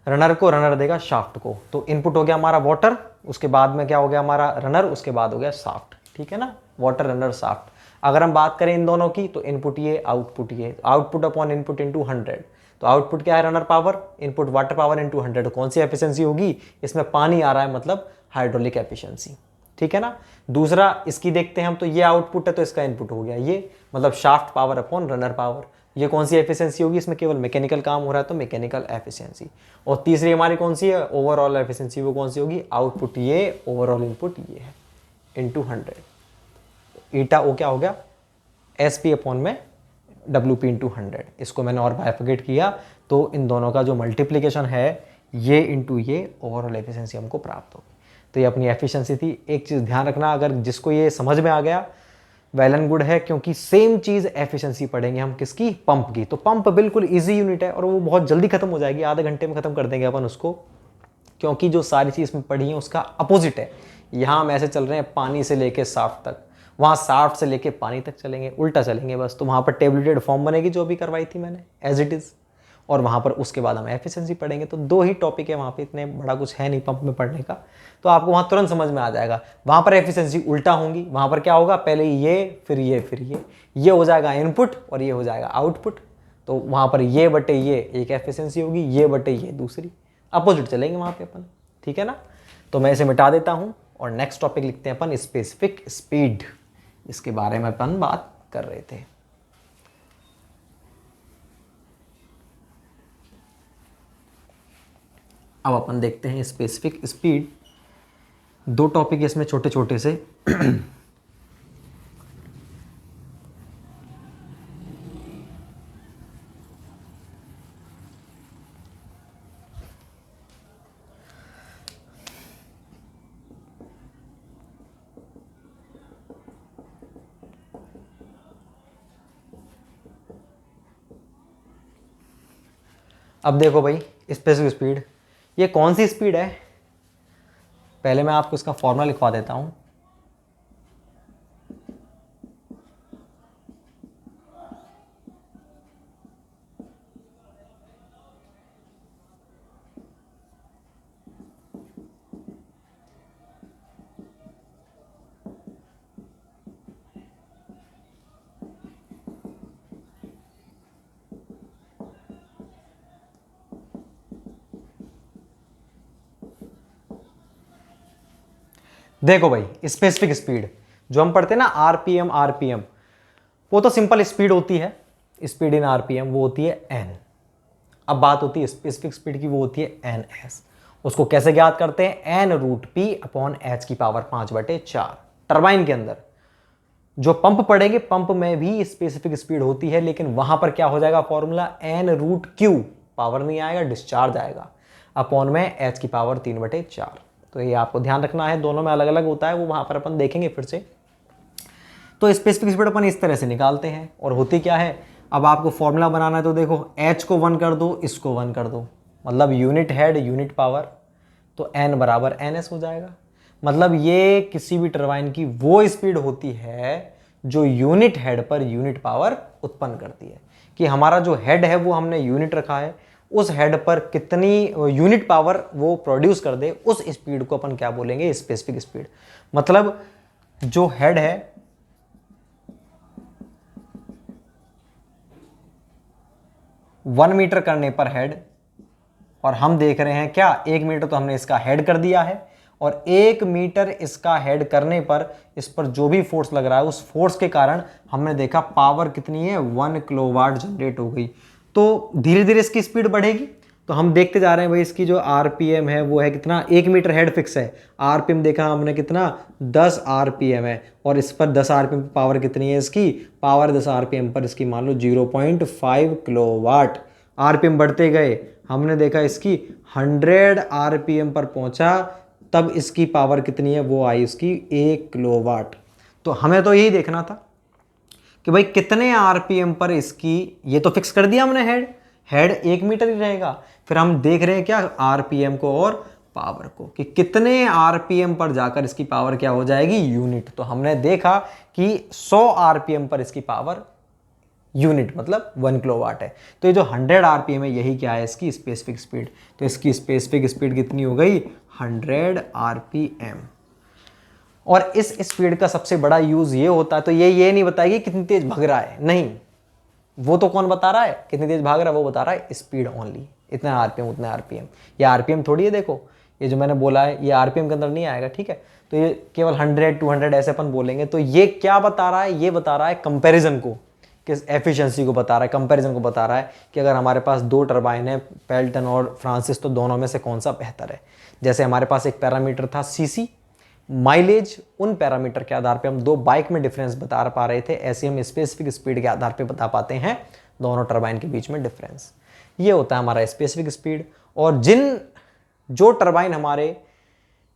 रनर को, रनर देगा शाफ्ट को। तो इनपुट हो गया हमारा वाटर, उसके बाद में क्या हो गया हमारा रनर, उसके बाद हो गया शाफ्ट। ठीक है ना, वाटर रनर शाफ्ट। अगर हम बात करें इन दोनों की तो इनपुट ये आउटपुट ये, आउटपुट अपॉन इनपुट इंटू 100। तो आउटपुट क्या है runner power, input water power into 100। कौन सी एफिशिएंसी होगी, इसमें पानी आ रहा है मतलब हाइड्रोलिक एफिशिएंसी। ठीक है ना। दूसरा इसकी देखते हैं हम, तो ये आउटपुट है तो इसका इनपुट हो गया ये, मतलब shaft power upon runner power. ये कौन सी एफिशिएंसी होगी, इसमें केवल मैकेनिकल काम हो रहा है तो मैकेनिकल एफिशिएंसी। और तीसरी हमारी कौन सी है ओवरऑल एफिशिएंसी, वो कौन सी होगी, आउटपुट ये ओवरऑल इनपुट ये है इंटू 100। ईटा ओ क्या हो गया एस पी अपॉन में डब्ल्यू पी इंटू 100। इसको मैंने और बाइफिकेट किया तो इन दोनों का जो मल्टीप्लीकेशन है ये इंटू ये ओवरऑल एफिशिएंसी हमको प्राप्त होगी। तो ये अपनी एफिशिएंसी थी। एक चीज़ ध्यान रखना, अगर जिसको ये समझ में आ गया वेल एंड गुड है, क्योंकि सेम चीज़ एफिशिएंसी पढ़ेंगे हम किसकी, पंप की। तो पंप बिल्कुल इजी यूनिट है और वो बहुत जल्दी खत्म हो जाएगी, आधे घंटे में खत्म कर देंगे अपन उसको, क्योंकि जो सारी चीज़ में पढ़ी है उसका अपोजिट है। यहाँ हम ऐसे चल रहे हैं पानी से लेके साफ्ट तक, वहाँ साफ्ट से लेके पानी तक चलेंगे, उल्टा चलेंगे बस। तो वहाँ पर टेबलेटेड फॉर्म बनेगी जो भी करवाई थी मैंने एज इट इज़, और वहाँ पर उसके बाद हम एफिशिएंसी पढ़ेंगे। तो दो ही टॉपिक है वहाँ पे, इतने बड़ा कुछ है नहीं पंप में पढ़ने का, तो आपको वहाँ तुरंत समझ में आ जाएगा। वहाँ पर एफिशिएंसी उल्टा होंगी, वहाँ पर क्या होगा पहले ये फिर ये फिर ये हो जाएगा इनपुट और ये हो जाएगा आउटपुट। तो वहाँ पर ये बटे ये एक एफिशिएंसी होगी, ये बटे ये दूसरी, अपोजिट चलेंगे वहाँ पे अपन। ठीक है ना। तो मैं इसे मिटा देता हूँ और नेक्स्ट टॉपिक लिखते हैं अपन स्पेसिफिक स्पीड, इसके बारे में अपन बात कर रहे थे। अब अपन देखते हैं स्पेसिफिक स्पीड। दो टॉपिक इसमें छोटे छोटे से अब देखो भाई, स्पेसिफिक स्पीड ये कौन सी स्पीड है, पहले मैं आपको इसका फॉर्मूला लिखवा देता हूं। देखो भाई, स्पेसिफिक स्पीड जो हम पढ़ते हैं ना, आरपीएम आरपीएम, वो तो सिंपल स्पीड होती है, स्पीड इन आरपीएम वो होती है एन। अब बात होती है स्पेसिफिक स्पीड की, वो होती है एन एस। उसको कैसे ज्ञात करते हैं, N root P upon H की पावर 5/4। टरबाइन के अंदर जो पंप पड़ेंगे, पंप में भी स्पेसिफिक स्पीड होती है, लेकिन वहां पर क्या हो जाएगा formula, N root Q, power नहीं आएगा, डिस्चार्ज आएगा, अपॉन में एच की पावर 3/4। तो ये आपको ध्यान रखना है, दोनों में अलग अलग होता है, वो वहां पर अपन देखेंगे फिर से। तो स्पेसिफिक स्पीड अपन इस तरह से निकालते हैं, और होती क्या है, अब आपको फॉर्मूला बनाना है तो देखो, h को 1 कर दो, इसको 1 कर दो, मतलब यूनिट हेड यूनिट पावर, तो n बराबर ns हो जाएगा। मतलब ये किसी भी टरबाइन की वो स्पीड होती है जो unit head per unit power उत्पन्न करती है, कि हमारा जो हेड है वो हमने यूनिट रखा है, उस हेड पर कितनी यूनिट पावर वो प्रोड्यूस कर दे, उस स्पीड को अपन क्या बोलेंगे, स्पेसिफिक स्पीड। मतलब जो हेड है, वन मीटर करने पर हेड, और हम देख रहे हैं क्या, 1 मीटर तो हमने इसका हेड कर दिया है, और 1 मीटर इसका हेड करने पर इस पर जो भी फोर्स लग रहा है, उस फोर्स के कारण हमने देखा पावर कितनी है, 1 किलोवाट जनरेट हो गई। तो धीरे धीरे इसकी स्पीड बढ़ेगी। तो हम देखते जा रहे हैं भाई, इसकी जो आरपीएम है वो है कितना, 1 मीटर हेड फिक्स है, आरपीएम देखा हमने कितना, 10 आरपीएम है, और इस पर 10 आरपीएम पावर कितनी है, इसकी पावर 10 आरपीएम पर इसकी मान लो 0.5 किलोवाट। आरपीएम बढ़ते गए, हमने देखा इसकी 100 आरपीएम पर पहुंचा, तब इसकी पावर कितनी है, वो आई इसकी 1 किलोवाट। तो हमें तो यही देखना था कि भाई कितने आरपीएम पर इसकी, ये तो फिक्स कर दिया हमने, हेड 1 मीटर ही रहेगा। फिर हम देख रहे हैं क्या, आरपीएम को और पावर को, कि कितने आरपीएम पर जाकर इसकी पावर क्या हो जाएगी, यूनिट। तो हमने देखा कि 100 आरपीएम पर इसकी पावर यूनिट मतलब 1 किलोवाट है। तो ये जो 100 आरपीएम है, यही क्या है, इसकी स्पेसिफिक स्पीड। तो इसकी स्पेसिफिक स्पीड कितनी हो गई, 100 आरपीएम। और इस स्पीड का सबसे बड़ा यूज ये होता है, तो ये नहीं बताएगी कितनी तेज भाग रहा है, नहीं, वो तो कौन बता रहा है कितनी तेज भाग रहा है, वो बता रहा है स्पीड ओनली, इतना आरपीएम उतना आरपीएम। ये आरपीएम थोड़ी है, देखो ये जो मैंने बोला है ये आरपीएम के अंदर नहीं आएगा, ठीक है। तो ये केवल 100 200 ऐसे अपन बोलेंगे। तो ये क्या बता रहा है, ये बता रहा है कंपैरिजन को, किस एफिशिएंसी को बता रहा है, कंपैरिजन को बता रहा है कि अगर हमारे पास 2 टरबाइन है, पेल्टन और फ्रांसिस, तो दोनों में से कौन सा बेहतर है। जैसे हमारे पास एक पैरामीटर था सीसी, माइलेज, उन पैरामीटर के आधार पे हम 2 बाइक में डिफरेंस बता पा रहे थे, ऐसे हम स्पेसिफिक स्पीड के आधार पे बता पाते हैं दोनों टरबाइन के बीच में डिफरेंस। ये होता है हमारा स्पेसिफिक स्पीड। और जो टरबाइन हमारे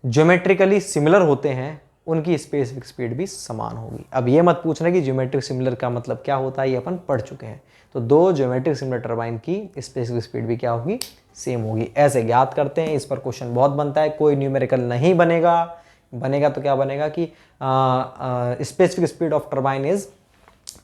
ज्योमेट्रिकली सिमिलर होते हैं, उनकी स्पेसिफिक स्पीड भी समान होगी। अब ये मत पूछना कि ज्योमेट्रिक सिमिलर का मतलब क्या होता है, ये अपन पढ़ चुके हैं। तो 2 ज्योमेट्रिक सिमिलर टरबाइन की स्पेसिफिक स्पीड भी क्या होगी, सेम होगी। ऐसे ज्ञात करते हैं, इस पर क्वेश्चन बहुत बनता है, कोई न्यूमेरिकल नहीं बनेगा। बनेगा तो क्या बनेगा कि specific speed of turbine is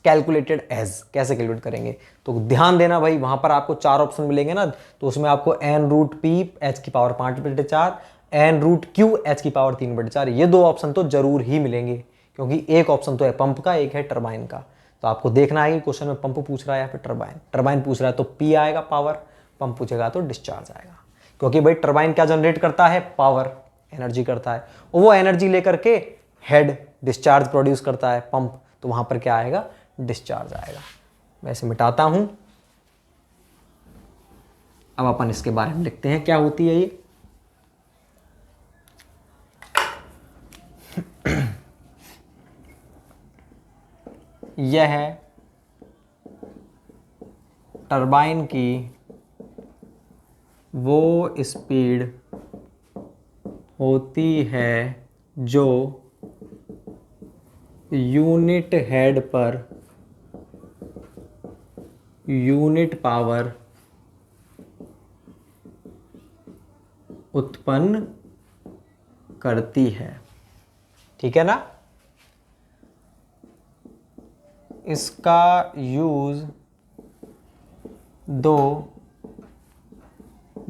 calculated as, कैसे कैलकुलेट करेंगे। तो ध्यान देना भाई, वहां पर आपको 4 ऑप्शन मिलेंगे ना, तो उसमें आपको एन रूट पी एच की power 5/4, N root Q H की पावर 3/4, ये 2 ऑप्शन तो जरूर ही मिलेंगे, क्योंकि एक ऑप्शन तो है पंप का, एक है टरबाइन का। तो आपको देखना है कि क्वेश्चन में पंप पूछ रहा है या फिर टरबाइन। टरबाइन पूछ रहा है तो पी आएगा पावर, पंप पूछेगा तो डिस्चार्ज आएगा, क्योंकि भाई टरबाइन क्या जनरेट करता है, पावर। एनर्जी करता है, और वो एनर्जी लेकर के हेड डिस्चार्ज प्रोड्यूस करता है, पंप, तो वहाँ पर क्या आएगा, डिस्चार्ज आएगा। मैं इसे मिटाता हूँ। अब अपन इसके बारे में लिखते हैं क्या होती है ये। यह है टरबाइन की वो स्पीड होती है जो unit head per unit power उत्पन्न करती है। ठीक है ना। इसका यूज दो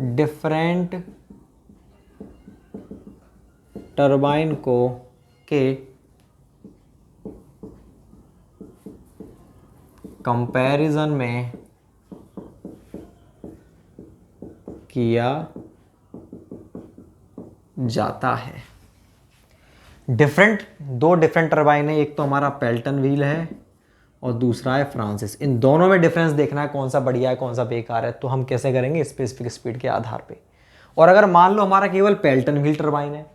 डिफरेंट टरबाइन को के कंपैरिजन में किया जाता है। दो डिफरेंट टरबाइन है, एक तो हमारा पेल्टन व्हील है और दूसरा है फ्रांसिस। इन दोनों में डिफरेंस देखना है कौन सा बढ़िया है कौन सा बेकार है, तो हम कैसे करेंगे, स्पेसिफिक स्पीड के आधार पे। और अगर मान लो हमारा केवल पेल्टन व्हील टरबाइन है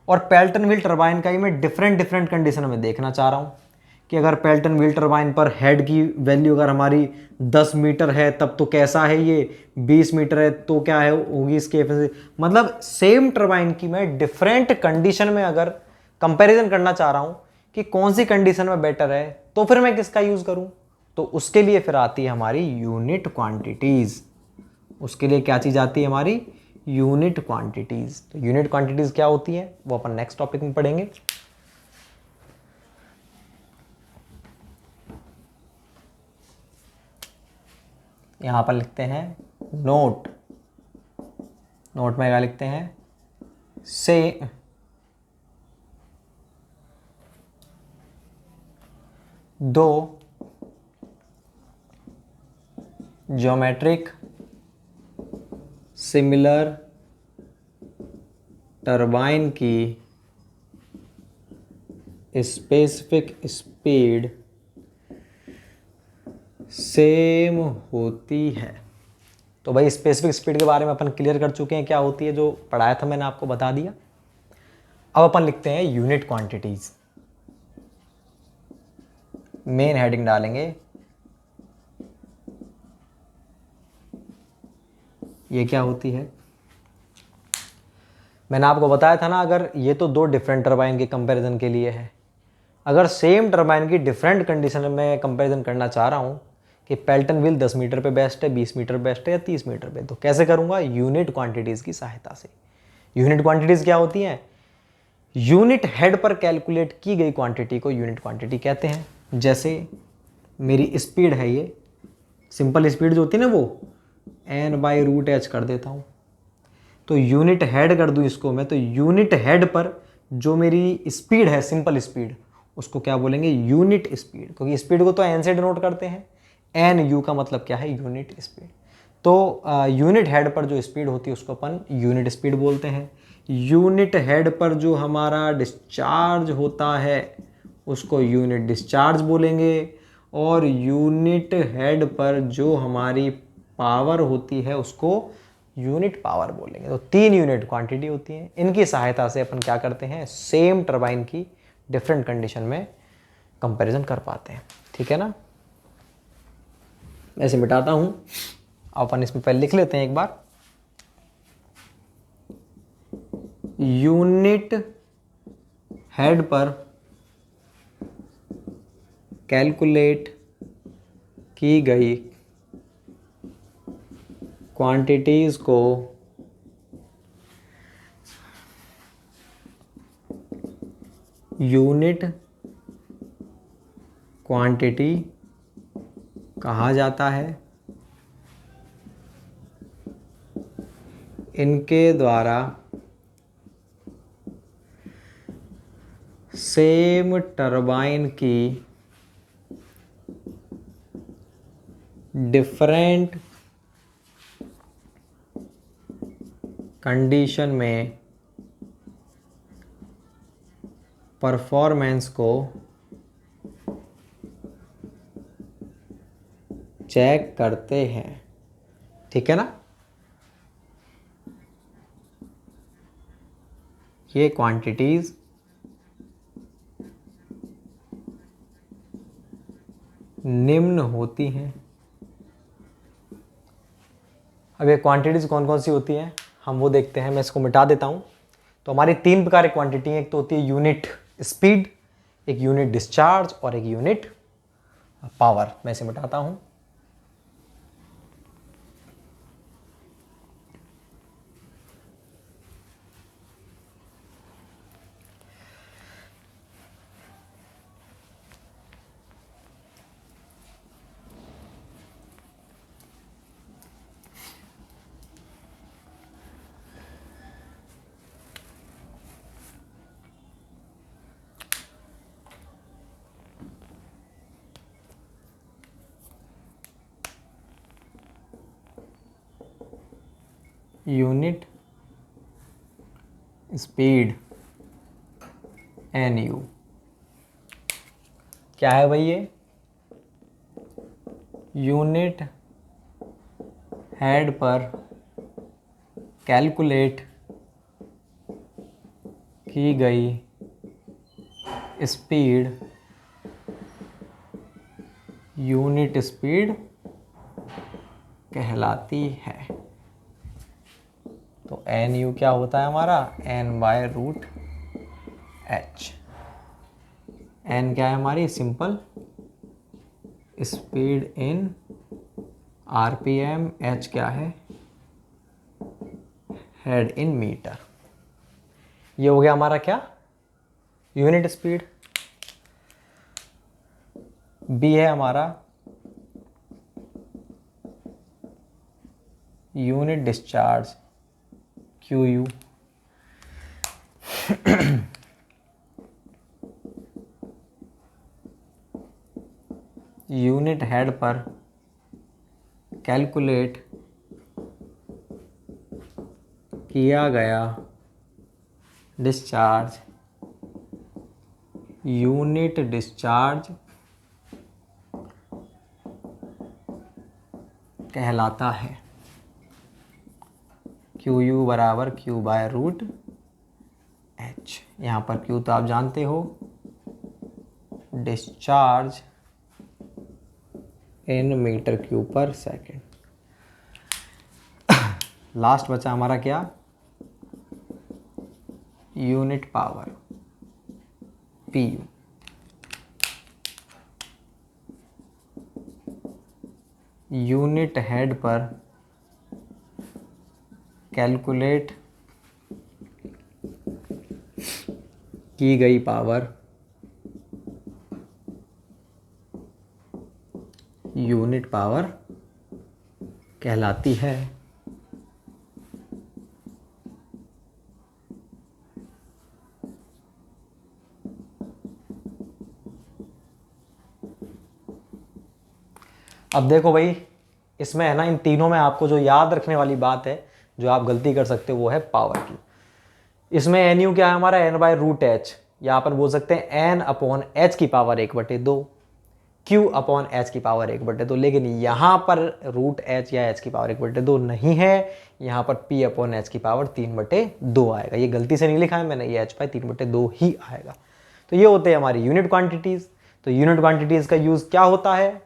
और पेल्टन व्हील टरबाइन का ही मैं डिफरेंट कंडीशन में देखना चाह रहा हूँ कि अगर पेल्टन व्हील टरबाइन पर हेड की वैल्यू अगर हमारी 10 मीटर है तब तो कैसा है ये, 20 मीटर है तो क्या है होगी इसकी एफिशिएंसी। मतलब सेम टरबाइन की मैं डिफरेंट कंडीशन में अगर कंपैरिजन करना चाह रहा हूँ कि कौन सी कंडीशन में बेटर है, तो फिर मैं किसका यूज करूँ, तो उसके लिए फिर आती है हमारी यूनिट क्वांटिटीज। उसके लिए क्या चीज आती है हमारी, यूनिट क्वांटिटीज। तो यूनिट क्वांटिटीज क्या होती है वो अपन नेक्स्ट टॉपिक में पढ़ेंगे। यहां पर लिखते हैं नोट। नोट में क्या लिखते हैं, से दो ज्योमेट्रिक सिमिलर टरबाइन की स्पेसिफिक स्पीड सेम होती है। तो भाई स्पेसिफिक स्पीड के बारे में अपन क्लियर कर चुके हैं क्या होती है, जो पढ़ाया था मैंने आपको बता दिया। अब अपन लिखते हैं यूनिट क्वांटिटीज। मेन हेडिंग डालेंगे, ये क्या होती है। मैंने आपको बताया था ना, अगर ये तो दो डिफरेंट टरबाइन के कंपैरिजन के लिए है, अगर सेम टरबाइन की डिफरेंट कंडीशन में कंपैरिजन करना चाह रहा हूँ कि पेल्टन व्हील 10 मीटर पे बेस्ट है, 20 मीटर बेस्ट है या 30 मीटर पे, तो कैसे करूँगा, यूनिट क्वांटिटीज़ की सहायता से। यूनिट क्वांटिटीज़ क्या होती हैं, यूनिट हेड पर कैलकुलेट की गई क्वांटिटी को यूनिट क्वांटिटी कहते हैं। जैसे मेरी स्पीड है, ये सिंपल स्पीड जो होती है ना वो n/√h कर देता हूँ, तो यूनिट हेड कर दूँ इसको मैं, तो यूनिट हेड पर जो मेरी स्पीड है, सिंपल स्पीड, उसको क्या बोलेंगे, यूनिट स्पीड, क्योंकि स्पीड को तो एन से डिनोट करते हैं, एन यू का मतलब क्या है, यूनिट स्पीड। तो यूनिट हेड पर जो स्पीड होती है उसको अपन यूनिट स्पीड बोलते हैं। यूनिट हेड पर जो हमारा डिस्चार्ज होता है उसको यूनिट डिस्चार्ज बोलेंगे, और यूनिट हेड पर जो हमारी पावर होती है उसको यूनिट पावर बोलेंगे। तो 3 यूनिट क्वांटिटी होती हैं, इनकी सहायता से अपन क्या करते हैं, सेम टरबाइन की डिफरेंट कंडीशन में कंपैरिजन कर पाते हैं। ठीक है ना। ऐसे मिटाता हूं, अपन इसमें पहले लिख लेते हैं एक बार। यूनिट हेड पर कैलकुलेट की गई क्वांटिटीज को यूनिट क्वांटिटी कहा जाता है। इनके द्वारा सेम टरबाइन की डिफरेंट कंडीशन में परफॉर्मेंस को चेक करते हैं, ठीक है ना। ये क्वांटिटीज निम्न होती हैं। अब ये क्वांटिटीज कौन कौन सी होती हैं हम वो देखते हैं। मैं इसको मिटा देता हूँ। तो हमारी तीन प्रकार की क्वांटिटी है। एक तो होती है यूनिट स्पीड, एक यूनिट डिस्चार्ज और एक यूनिट पावर। मैं इसे मिटाता हूँ। यूनिट स्पीड NU क्या है भाई? ये यूनिट हेड पर कैलकुलेट की गई स्पीड यूनिट स्पीड कहलाती है। तो NU क्या होता है हमारा? N/√H। N क्या है हमारी? Simple speed in RPM। H क्या है? Head in metre. ये हो गया हमारा क्या? Unit speed. B है हमारा unit discharge QU। Unit head पर कैलकुलेट किया गया डिस्चार्ज यूनिट डिस्चार्ज कहलाता है। QU बराबर Q/√H। यहाँ पर Q तो आप जानते हो, डिस्चार्ज इन मीटर क्यूब पर सेकेंड। लास्ट बचा हमारा क्या? Unit power PU। Unit head पर कैलकुलेट की गई पावर यूनिट पावर कहलाती है। अब देखो भाई, इसमें है ना, इन तीनों में आपको जो याद रखने वाली बात है, जो आप गलती कर सकते हो, वो है पावर की। इसमें NU क्या है हमारा? N/√H। यहाँ पर बोल सकते हैं N/H की पावर 1/2, Q/H की पावर 1/2। लेकिन यहाँ पर √H या H की पावर 1/2 नहीं है। यहाँ पर P/H की पावर 3/2 आएगा। ये गलती से नहीं लिखा है मैंने, ये H/3/2 ही आएगा। तो ये होते हैं हमारी यूनिट क्वांटिटीज़। तो यूनिट क्वांटिटीज़ का यूज़ क्या होता है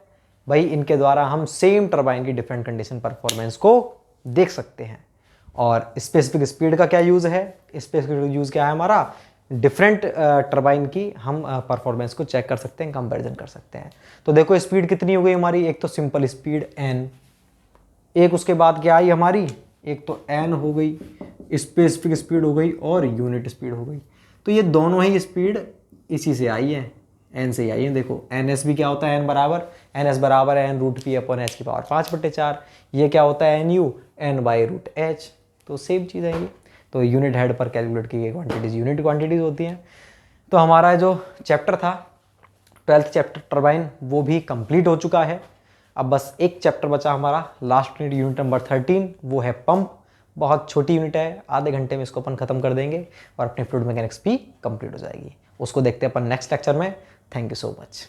भाई? इनके द्वारा हम सेम टरबाइन की डिफरेंट कंडीशन परफॉर्मेंस को देख सकते हैं। और स्पेसिफिक स्पीड का क्या यूज़ है? स्पेसिफिक यूज़ क्या है हमारा? डिफरेंट टरबाइन की हम परफॉर्मेंस को चेक कर सकते हैं, कंपैरिजन कर सकते हैं। तो देखो स्पीड कितनी हो गई हमारी? एक तो सिंपल स्पीड N, एक उसके बाद क्या आई हमारी? एक तो N हो गई, स्पेसिफिक स्पीड हो गई और यूनिट स्पीड हो गई। तो ये दोनों ही स्पीड इसी से आई है, N से ही आई है। देखो NS भी क्या होता है? NS बराबर है N√P/H की पावर 5/4। ये क्या होता है? NU N/√H। तो सेम चीज़ है ये। तो यूनिट हेड पर कैलकुलेट की गई क्वांटिटीज़ यूनिट क्वांटिटीज़ होती हैं। तो हमारा जो चैप्टर था 12th चैप्टर टरबाइन, वो भी कंप्लीट हो चुका है। अब बस एक चैप्टर बचा हमारा, लास्ट यूनिट, यूनिट नंबर 13, वो है पंप। बहुत छोटी यूनिट है, आधे घंटे में इसको अपन खत्म कर देंगे और अपनी फ्लूइड मैकेनिक्स भी कंप्लीट हो जाएगी। उसको देखते हैं अपन नेक्स्ट लेक्चर में। Thank you so much.